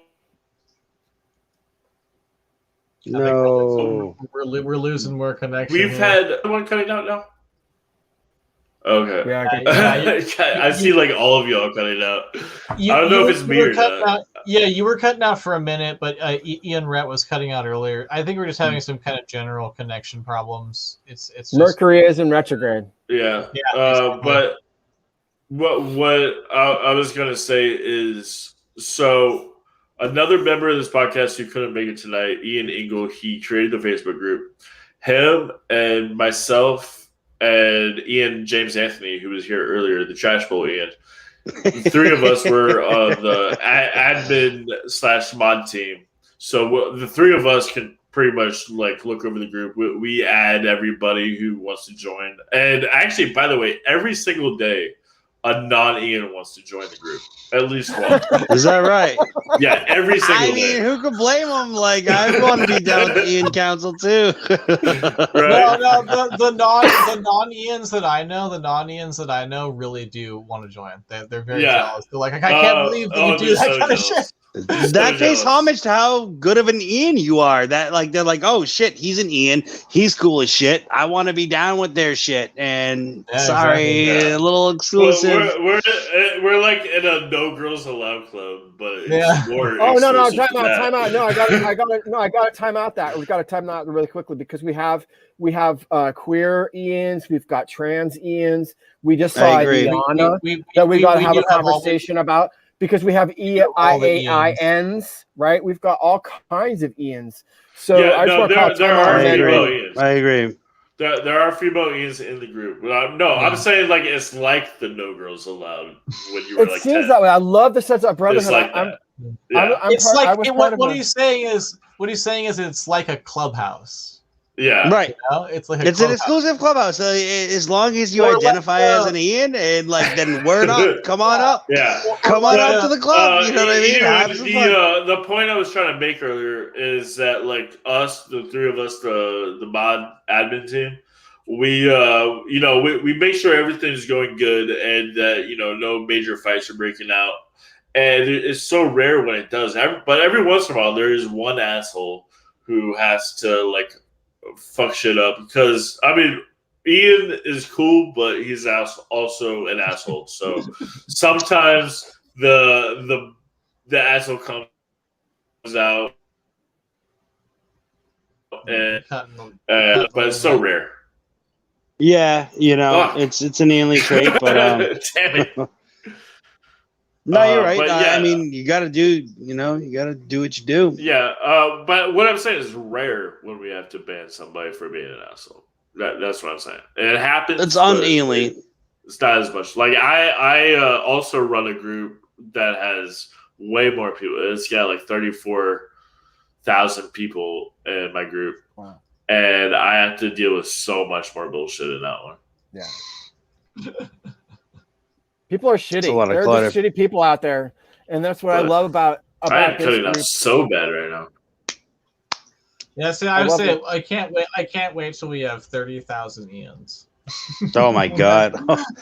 we're losing more connection.
We've had one cutting out now. Okay.
Yeah,
I see like all of y'all cutting out. I don't know if it's me or not.
Yeah, you were cutting out for a minute, but Ian Rhett was cutting out earlier. I think we're just having some kind of general connection problems. It's just,
Mercury is in retrograde.
Yeah. But what I was gonna say is, so another member of this podcast who couldn't make it tonight, Ian Engel, he created the Facebook group. Him and myself and Ian James Anthony, who was here earlier, the Trash Bowl Ian. The three of us were on the admin / mod team. So the three of us can pretty much like look over the group. We add everybody who wants to join. And actually, by the way, every single day, a non-Ian wants to join the group. At least one.
Is that right?
Yeah, every single day.
I mean, who could blame him? Like, I want to be down with the Ian Council too.
Right.
No, the non-Ians that I know, really do want to join. They're very jealous. They're like, I can't believe that you do that kind of shit.
That pays homage to how good of an Ian you are. That like they're like, oh shit, he's an Ian. He's cool as shit. I want to be down with their shit. And a little exclusive.
Well, we're like in a no girls allowed club, but it's more.
Oh no, time out. No, I got to time out that. We got to time out really quickly because we have queer Ians, we've got trans Ians. We just saw Iana that we got to have a conversation about. Because we have EIAINs, right? We've got all kinds of Ians. So I just want to
I agree.
There are female Ians in the group. I'm saying like it's like the No Girls Allowed when you were
It
like
seems
10.
that way. I love the sense of brotherhood.
It's like
I'm,
that. Yeah.
It's
I
like
was
what
part of a-
he's saying is it's like a clubhouse.
Yeah.
Right.
You know? It's like
It's an exclusive clubhouse. So as long as you
Or like,
identify as an Ian and like then word up, come on up.
Yeah.
Come on up to the club. You know what I mean?
Ian,
Have some fun.
the point I was trying to make earlier is that like us, the three of us, the mod admin team, we make sure everything's going good and that no major fights are breaking out. And it's so rare when it does. But every once in a while, there is one asshole who has to like fuck shit up because I mean Ian is cool, but he's also an asshole. So sometimes the asshole comes out, and but it's so rare.
Yeah, it's an alien trait, but
Damn it.
no, you're right.
but yeah.
I mean, you got to do what you do.
Yeah, but what I'm saying is rare when we have to ban somebody for being an asshole. That's what I'm saying. It happens.
It's on alien.
It's not as much. Like I also run a group that has way more people. It's got like 34,000 people in my group.
Wow.
And I have to deal with so much more bullshit in that one.
Yeah. People are shitty.
a lot of
There are
clutter.
just shitty people out there, and that's what I
But
love about
I am
this
cutting out
group.
so bad right now.
Yeah, see,
I
I would
love
say
it.
I can't wait till we have 30,000 Ians.
Oh my god.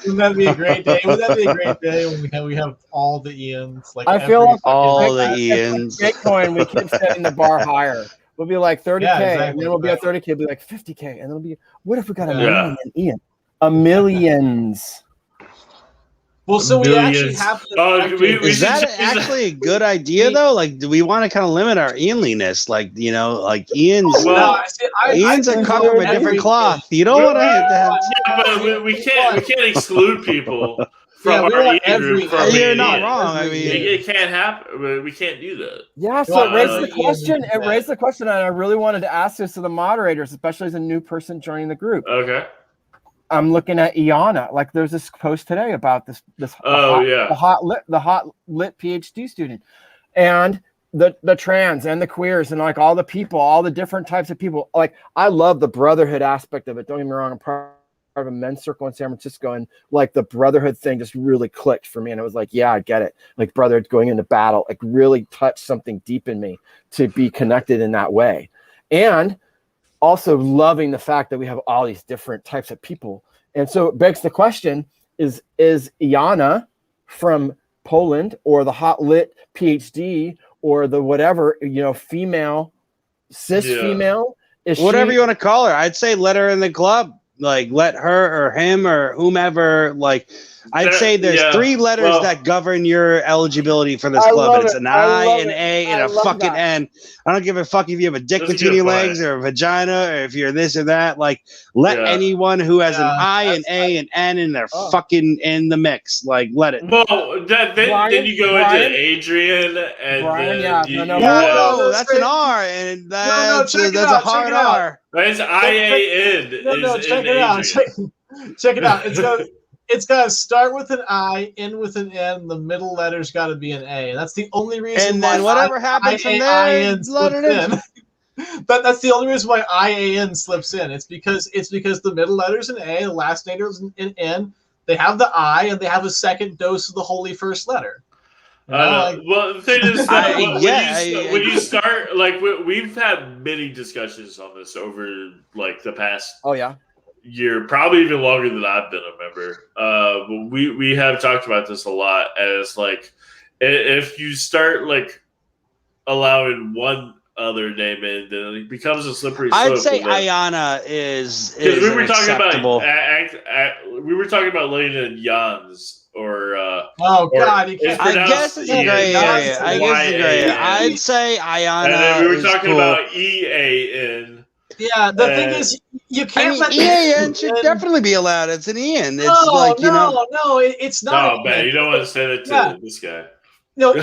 Wouldn't that be a great day? Wouldn't that be a great day when we have all the Ians? Like
I feel
every
like
All the
like
Ians.
Bitcoin, we keep setting the bar higher. We'll be like 30K,
Yeah,
and
exactly.
then we'll be at 30K, we'll be like 50K, and then it'll be, what if we got a
Yeah.
million Ian? A millions.
Well, so we actually
Millions.
have.
Is that actually a good idea though? Like, do we want to kind of limit our Ianliness? Like, like Ian's.
Well,
Ian's are cut from a different cloth. You don't want to have.
Yeah, but we can't exclude people from
we
our
want
Ian group. From
You're
being
not
Ian.
wrong. I mean,
It can't happen. We can't do that.
Yeah, so
Well,
it raised the
Ian
question.
did
It
that.
raised the question, and I really wanted to ask this to the moderators, especially as a new person joining the group.
Okay.
I'm looking at Iana. Like, there's this post today about this.
Oh, yeah.
the hot lit PhD student, and the trans and the queers and like all the people, all the different types of people. Like, I love the brotherhood aspect of it. Don't get me wrong. I'm part of a men's circle in San Francisco, and like the brotherhood thing just really clicked for me. And it was like, yeah, I get it. Like, brotherhood going into battle, like really touched something deep in me to be connected in that way. And also loving the fact that we have all these different types of people. And so it begs the question, is Iana from Poland or the hot lit PhD or the whatever, female, cis female?
whatever you want to call her. I'd say let her in the club. Like, let her or him or whomever, like, I'd say there's 3 letters that govern your eligibility for this club. And it's an I, an A, and a fucking N. I don't give a fuck if you have a dick
That's a
between
good
your
point.
legs or a vagina or if you're this or that. Like, let anyone who has an I, an A, an N in their fucking in the mix. Like, let it.
Well, then you go into Adrian and
Brian,
then
No, that's an R, and that's
check it
a
out,
hard
check it out.
R.
It's IAN.
No, check it out. Check it out. It's got to start with an I, end with an N. The middle letter's got to be an A. That's the only reason.
And then whatever happens from there, let it in.
But that's the only reason why IAN slips in. It's because the middle letter's an A, the last letter's an N. They have the I, and they have a second dose of the holy first letter.
Well, the thing is, when you start, like, we've had many discussions on this over like the past year, probably even longer than I've been a member. But we have talked about this a lot, and it's like if you start like allowing one other name in, then it becomes a slippery slope.
I'd say Ayana is
we were talking
acceptable.
we were talking about letting in Jans or
oh god,
or it's
I guess it's a gray area. I'd say Ayana.
And then we were talking
cool.
about EAN.
Yeah, the thing is, you can't let
EAN should definitely be allowed. It's an Ian. It's
no,
no,
it's not.
Oh man, you don't want to say that to this guy.
No,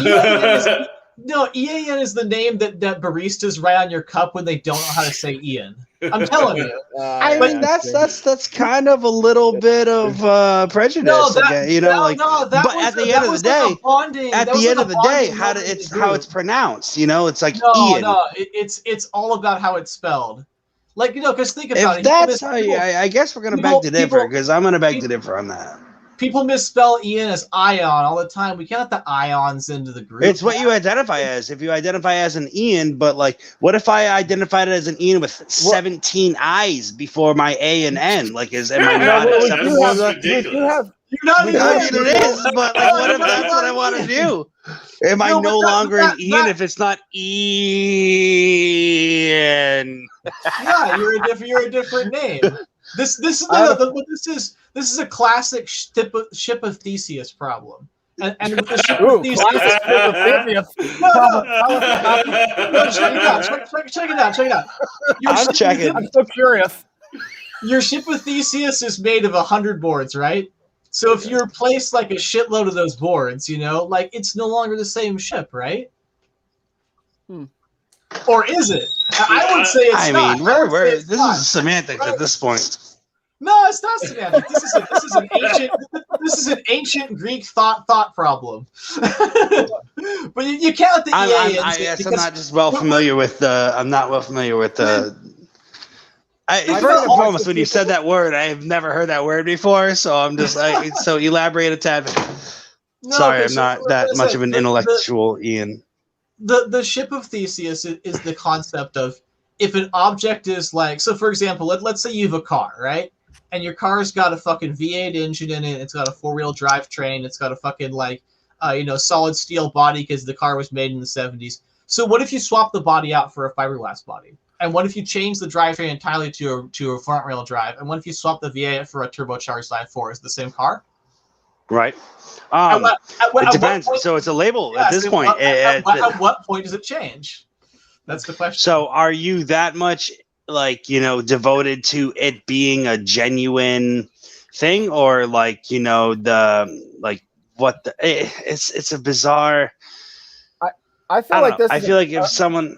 EAN is the name that baristas write on your cup when they don't know how to say Ian. I'm telling you.
I mean, that's kind of a little bit of prejudice,
No,
again, you know,
no,
like.
no, that
But
was
at the
that
end of the
was like a
day,
bonding-
at
that was
the end
like
of
a
the day,
bonding
how
moment
it's
in the
how
group.
it's pronounced, you know, it's like
No,
Ian.
no, it's all about how it's spelled. Like, you know, because think about
If
it.
that's how you, I guess we're gonna beg to differ
people-
because I'm gonna beg to differ on that.
People misspell Ian as Ion all the time. We can't let the Ions into the group.
It's what you identify as. If you identify as an Ian, but like, what if I identified as an Ian with 17 I's before my A and N? Like, am I not
Well,
acceptable?
we
as
do
a-
have
You're not
we
an
do
I
Ian.
mean, it is, but like, what if that's what I want to do? Am I
No, but
no
that-
longer
that-
an Ian if it's not Ian?
Yeah, you're a different name. This is this is a classic ship of Theseus problem. And with the ship
Ooh,
of Theseus,
classic ship of Theseus.
No, check it out. Check it out. Check it out.
I'm checking.
I'm so curious.
Your ship of Theseus is made of 100 boards, right? So if you replace like a shitload of those boards, you know, like it's no longer the same ship, right? Or is it? I would say it's not.
I mean,
would say it's
this
not.
is semantics at this point.
No, it's not semantic. This is an ancient Greek thought problem. But you can't let the EA
I guess I'm not just well familiar with the. I'm not well familiar with the. First and foremost, when you said that word, I have never heard that word before, so I'm just like, so elaborate a tad. Sorry, I'm not that much of an intellectual, Ian.
The ship of Theseus is the concept of if an object is like, so for example, let's say you have a car, right? And your car's got a fucking V8 engine in it. It's got a 4-wheel drive train. It's got a fucking like, solid steel body because the car was made in the 70s. So what if you swap the body out for a fiberglass body? And what if you change the drivetrain entirely to a front rail drive? And what if you swap the V8 for a turbocharged i4? Is it the same car?
Right.
At
It depends.
what point-
So it's a label
Yeah,
at this
so
point.
At what point does it change? That's the question.
So are you that much like, devoted to it being a genuine thing, or like, it's a bizarre.
I feel like this.
I feel like if someone.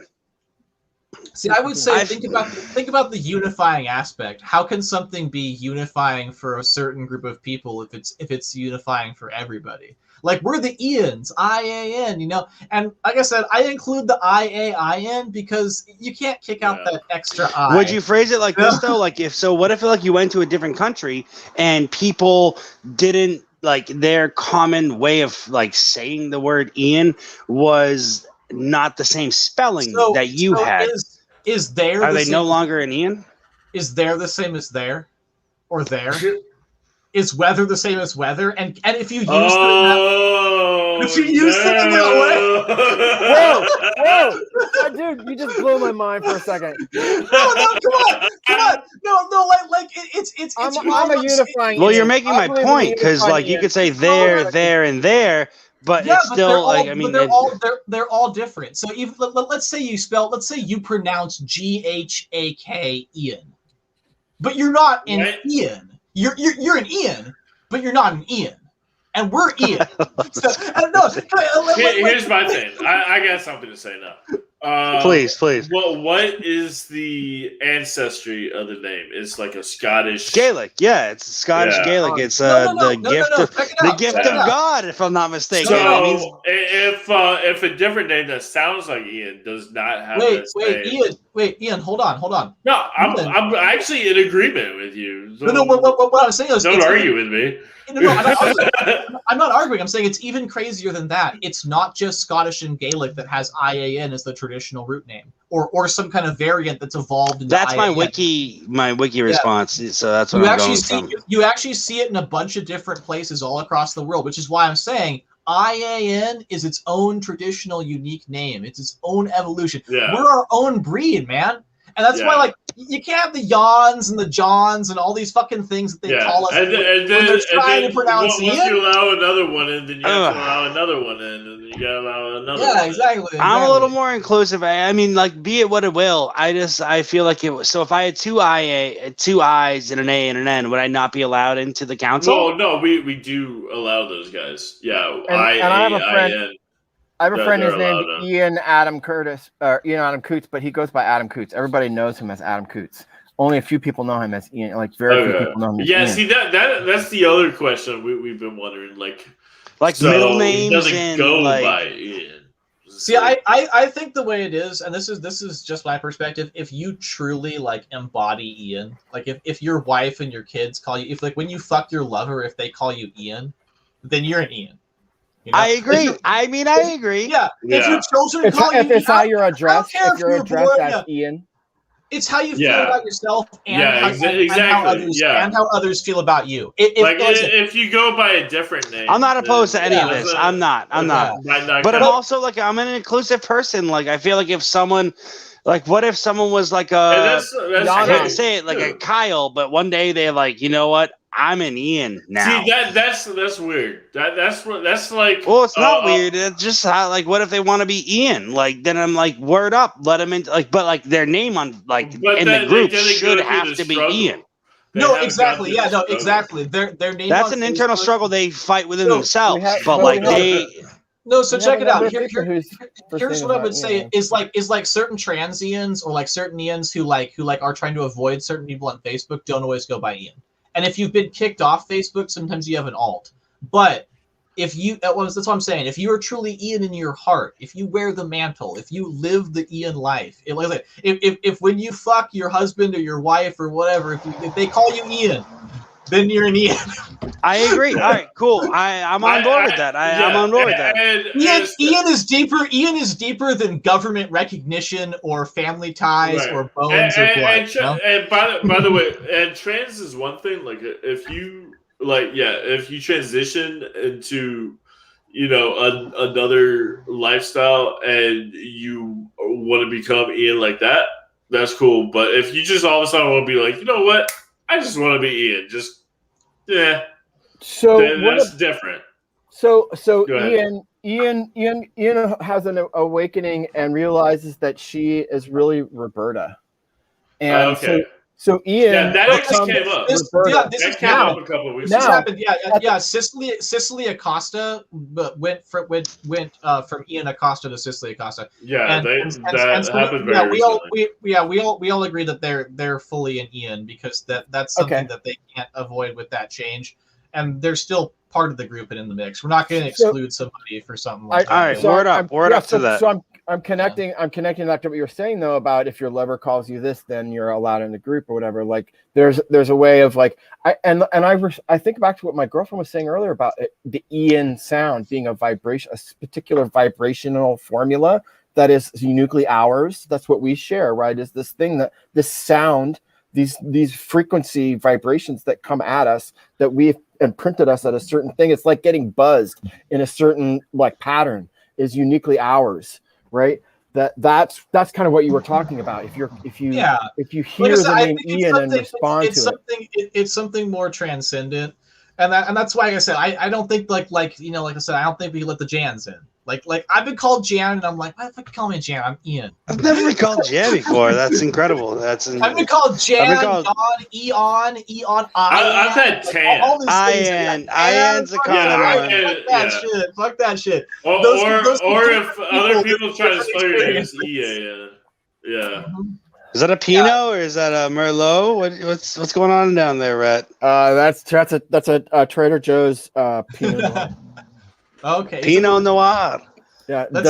See, I would say think about the unifying aspect. How can something be unifying for a certain group of people if it's unifying for everybody? Like, we're the Ians, IAN, and like I said, I include the IAIN because you can't kick out that extra I.
Would you phrase it like this though? Like, what if like you went to a different country and people didn't like their common way of like saying the word Ian was not the same spelling that you had?
Is there?
Are they no longer an Ian?
Is there the same as there, or there? Is weather the same as weather? And if you use them that way,
whoa, dude, you just blew my mind for a second.
No, come on, no, like it's.
I'm a unifying.
Well, you're making my point because like you could say there, and there. But
yeah,
it's still
they're all different. So even let's say you pronounce GHAK Ian, but you're not an Ian. You're an Ian, but you're not an Ian, and we're Ian.
Here's my thing. I got something to say now.
Please.
What is the ancestry of the name? It's like a Scottish
Gaelic. Yeah, it's Scottish Gaelic. It's the gift of God, if I'm not mistaken.
So if a different name that sounds like Ian does not have
Ian, hold on.
No, I'm actually in agreement with you. So
no, what I'm saying is
don't argue with me.
No, I'm not arguing. I'm saying it's even crazier than that. It's not just Scottish and Gaelic that has IAN as the traditional root name, or some kind of variant that's evolved.
That's my wiki response. So that's what I'm going from.
You actually see it in a bunch of different places all across the world, which is why I'm saying IAN is its own traditional, unique name. It's its own evolution.
Yeah.
We're our own breed, man. And that's why, like, you can't have the Yawns and the Johns and all these fucking things that they call us when they're trying to pronounce Ian.
Once you allow another one in, then you have to allow anher one in, and you gotta allow another one.
Yeah, exactly.
I'm a little more inclusive. I mean, like, be it what it will. I feel like it was. So if I had two I's and an A and an N, would I not be allowed into the council?
Well, no, we do allow those guys. Yeah,
and I have a friend. I have a friend
they're
who's named
allowed to.
Ian Adam Curtis, or Ian Adam Coots, but he goes by Adam Coots. Everybody knows him as Adam Coots. Only a few people know him as Ian. Like very few people know him as
Yeah,
Ian.
see that's the other question we've been wondering. Like
Like middle
he
names
doesn't
and
go
like
by Ian.
See, I think the way it is, and this is just my perspective. If you truly like embody Ian, like if your wife and your kids call you, if like when you fuck your lover, if they call you Ian, then you're an Ian. You know?
I agree. I mean, I agree.
Yeah. If your children
It's
call
how,
you
if it's how
Ian,
you're addressed,
care
if you're
you're
addressed
born,
as Ian.
it's how you feel
Yeah.
about yourself and,
Yeah,
how,
exactly.
and how others and how others feel about you.
If you go by a different name,
I'm not opposed to any of
then-
this. I'm not. But I'm also like I'm an inclusive person. Like I feel like if someone, like what if someone was like a, I hate to say it, like a Kyle, but one day they're like, you know what? I'm an Ian now.
See that's weird. That's like.
Well, it's not weird. It's just how, like, what if they want to be Ian? Like, then I'm like, word up, let them in. Like, but like their name on like in the group should have to be Ian.
No, exactly. Yeah, no, exactly. Their name.
That's
on
an internal
Facebook-
struggle they fight within
So,
themselves.
we have-
But
but
like
we have-
they.
No, so
We
check
have
it
a number
out.
of people whose first
Here's
name
what I
is
would
not
say
Ian.
is like certain trans Ians or like certain Ians who are trying to avoid certain people on Facebook don't always go by Ian. And if you've been kicked off Facebook, sometimes you have an alt. But if you that's what I'm saying. If you are truly Ian in your heart, if you wear the mantle, if you live the Ian life, if when you fuck your husband or your wife or whatever, if they call you Ian, then you're an Ian.
I agree. All right, cool. I'm on board with that. I'm on board with that.
Ian is deeper than government recognition or family ties
Right.
or bones or blood. you know?
And by the way, and trans is one thing. Like if you transition into another lifestyle and you want to become Ian like that, that's cool. But if you just all of a sudden want to be like, you know what, I just want to be Ian,
So
that's different.
So
Go ahead.
Ian has an awakening and realizes that she is really Roberta. And
Okay.
so Ian
Yeah, that actually
becomes
came up.
This
Roberta.
is
That came
now.
up a couple of weeks
This
ago.
happened. Yeah. Cicely Acosta went from Ian Acosta to Cicely Acosta.
Yeah, that
so
happened
we,
very recently.
we all agree that they're fully an Ian because that's something
Okay.
that they can't avoid with that change, and they're still part of the group and in the mix. We're not going to exclude somebody for something like that.
All right, word up to that.
So I'm connecting that to what you're saying though about if your lover calls you this, then you're allowed in the group or whatever. Like there's a way of like I think back to what my girlfriend was saying earlier about the Ian sound being a vibration, a particular vibrational formula that is uniquely ours. That's what we share, right? Is this thing that this sound, these frequency vibrations that come at us that we've imprinted us at a certain thing. It's like getting buzzed in a certain like pattern is uniquely ours, right? That's kind of what you were talking about. If you hear
Like I said,
the
I
name
think it's
Ian and
something-
respond
it's
to it.
it's something more transcendent, and that's why, like I said, I don't think like I said, I don't think we let the Jans in. Like I've been called Jan, and I'm like, why the fuck you call me Jan? I'm Ian.
I've never been called Jan before. That's incredible.
I've been called Jan, Eon.
I've had Tan.
All these things.
Ian's a common
one.
Fuck that shit.
Or if other people try to spell your name as EAN. Yeah.
Is that a Pinot or is that a Merlot? What's going on down there, Rhett?
That's a Trader Joe's Pinot Noir.
Okay.
Pinot Noir.
Yeah,
I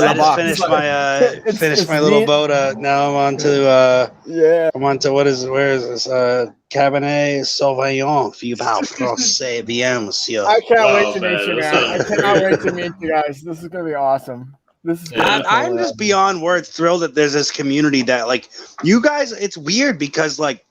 just finished my little boat. Now I'm on to where is this? Cabernet Sauvignon. If you parle français bien, monsieur.
I can't wait to meet you, man. I cannot wait to meet you guys. This is gonna be awesome.
I'm just beyond words thrilled that there's this community that like you guys. It's weird because like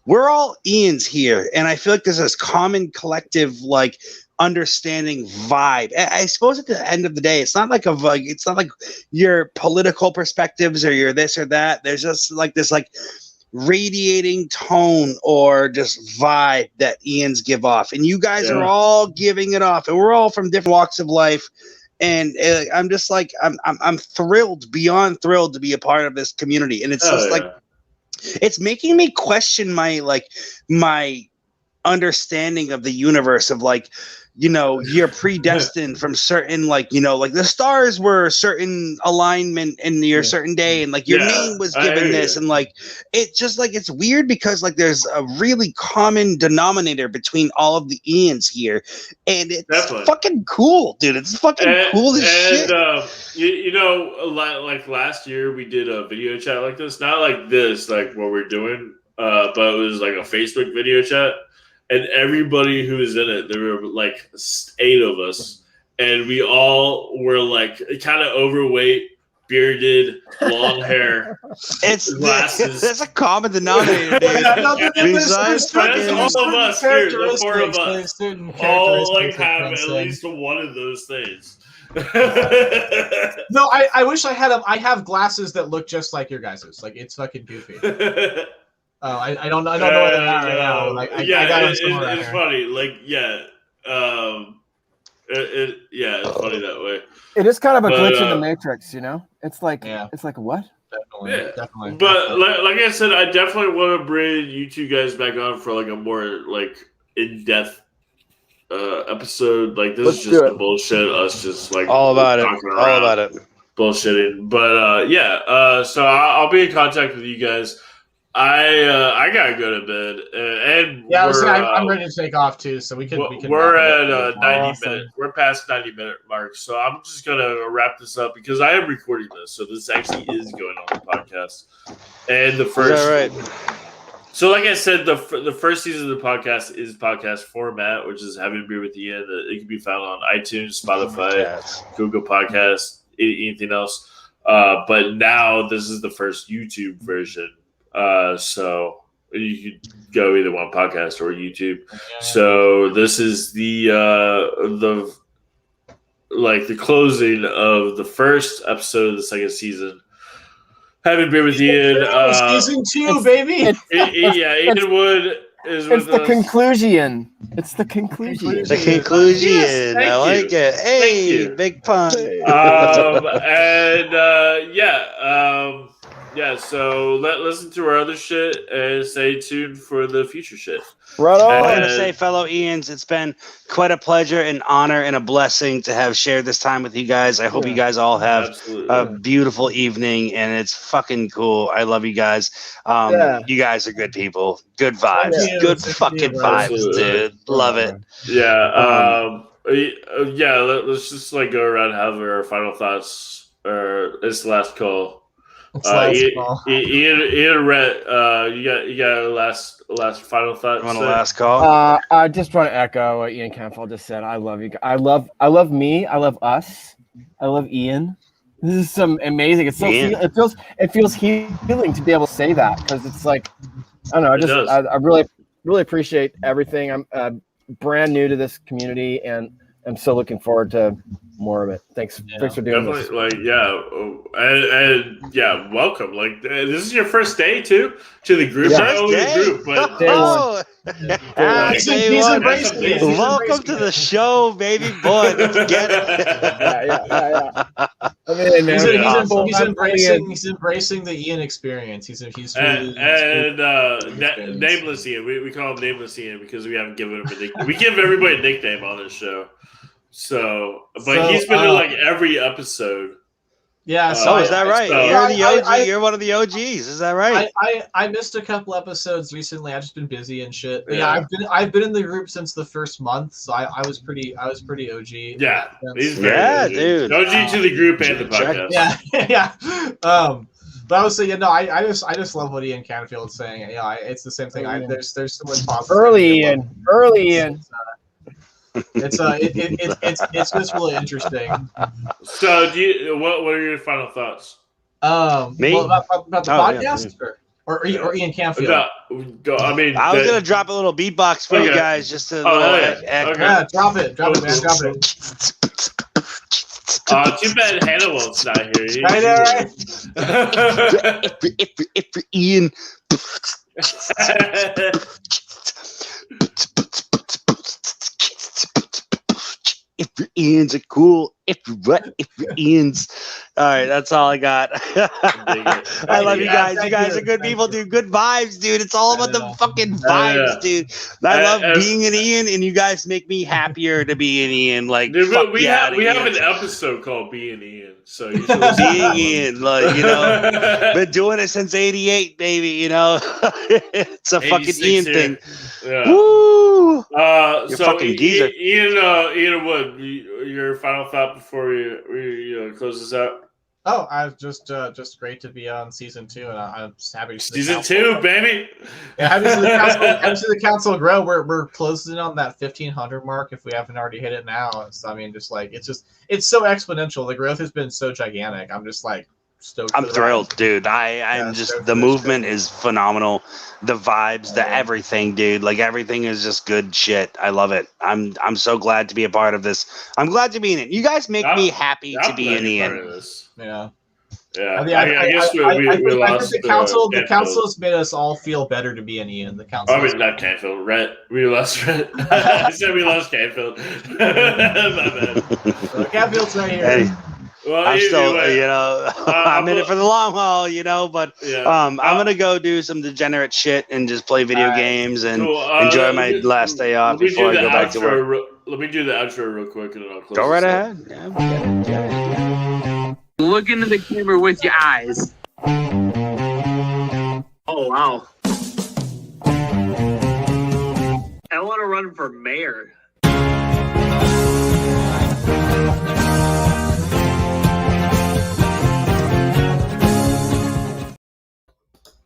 we're all Ians here, and I feel like there's this common collective like understanding vibe. I suppose at the end of the day, it's not like it's not like your political perspectives or your this or that. There's just like this like radiating tone or just vibe that Ians give off, and you guys are all giving it off, and we're all from different walks of life. And I'm just like I'm thrilled, beyond thrilled to be a part of this community, and it's like it's making me question my understanding of the universe of like you're predestined from certain, like the stars were a certain alignment in your certain day, and like your name was given this, and like it just like it's weird because like there's a really common denominator between all of the Ians here, and it's fucking cool, dude. It's fucking cool as shit.
Like last year we did a video chat like this, not like this, like what we're doing, but it was like a Facebook video chat. And everybody who was in it, there were like 8 of us, and we all were like kind of overweight, bearded, long hair, glasses.
That's a common denominator, dude.
That's all of us here, the 4 of us, all like have at least one of those things.
No, I wish I had I have glasses that look just like your guys's. Like it's fucking goofy. I don't know where they're at right now. Like I got them somewhere
it's funny. Like it's funny that way.
It is kind of a glitch in the matrix, It's like it's like what?
Definitely.
But like I said, I definitely want to bring you two guys back on for like a more like in-depth episode. Like this is just the bullshit. Us just like
all about it,
bullshitting. But so I'll be in contact with you guys. I gotta go to bed, and
I'm ready to take off too. So we can.
We're at 90 minutes. We're past 90-minute mark, so I'm just gonna wrap this up because I am recording this, so this actually is going on the podcast. And the first, So like I said, the first season of the podcast is podcast format, which is Having a Beer with Ian. It can be found on iTunes, Spotify, Google Podcasts, anything else. But now this is the first YouTube version. So you could go either one, podcast or YouTube. So this is the closing of the first episode of the second season. Having Beer with Ian.
Season 2, baby.
Ian Wood is
with us. It's the conclusion.
The conclusion. I like it. Hey, big pun.
So listen to our other shit and stay tuned for the future shit.
Right on. I want to say, fellow Ians, it's been quite a pleasure, an honor, and a blessing to have shared this time with you guys. I hope you guys all have a beautiful evening, and it's fucking cool. I love you guys. You guys are good people. Good vibes. Good fucking vibes, dude. Love it.
Let's just go around and have our final thoughts. It's the last call. Ian, Rhett, you got a last final thought?
On a last call?
I just want to echo what Ian Campbell just said. I love you. I love me. I love us. I love Ian. This is some amazing. It's so it feels healing to be able to say that because it's like I don't know. I really appreciate everything. I'm brand new to this community and I'm so looking forward to more of it. Thanks for doing this.
Welcome. This is your first day too to the group.
Yeah.
Not only the group, but
he's embracing it.
Welcome to the show, baby boy. Let's get it.
He's embracing the Ian experience. He's
Nameless Ian. We call him Nameless Ian because we haven't given him a nickname. We give everybody a nickname on this show. He's been in every episode.
Yeah.
Is that right? You're the OG. You're one of the OGs. Is that right?
I missed a couple episodes recently. I've just been busy and shit. But I've been in the group since the first month, so I was pretty OG.
Yeah. He's very
dude.
OG to the group and the podcast.
Yeah. But I would say, I just love what Ian Canfield's saying. It's the same thing. There's so much positive.
Early Ian.
It's just really interesting.
So, what are your final thoughts?
Me?
About the podcast or Ian Canfield?
I
was gonna drop a little beatbox for you guys just to.
Drop it, man, drop it.
Too bad Hannibal's not here.
If Ian. if your Ians are cool, if your Ians. All right, that's all I got. I love you guys. You guys are good people, dude. Good vibes, dude. It's all about the fucking vibes, dude. I love being an Ian, and you guys make me happier to be an Ian. Like,
dude, we have
Ian.
an episode called Being Ian. So you
being Ian, like, you know, been doing it since '88, baby. You know, it's a fucking Ian thing.
Yeah.
Woo!
So
fucking geezer.
Ian, what your final thought before we close this out?
Oh, I've just great to be on season 2, and I'm just happy to see
season 2, baby.
Yeah, happy to see the council grow. We're closing on that 1,500 mark if we haven't already hit it now. So, I mean, it's so exponential. The growth has been so gigantic. I'm just like stoked.
I'm thrilled, dude. I'm just the movement is phenomenal. The vibes, the everything, dude. Like everything is just good shit. I love it. I'm so glad to be a part of this. I'm glad to be in it. You guys make me happy to be in Ian.
Yeah.
Yeah,
I
guess
we
lost
the council has made us all feel better to be in Ian. The council.
I mean, not Canfield. Rhett. We lost Rhett. I said we lost Canfield. My bad.
Canfield's right here.
Hey.
Well,
I'm still,
anyway,
you know, I'm in it for the long haul, you know, but I'm gonna go do some degenerate shit and just play video games and enjoy my last day off before I go back to work.
Let me do the outro real quick and then I'll close.
Go right ahead. Yeah.
Look into the camera with your eyes.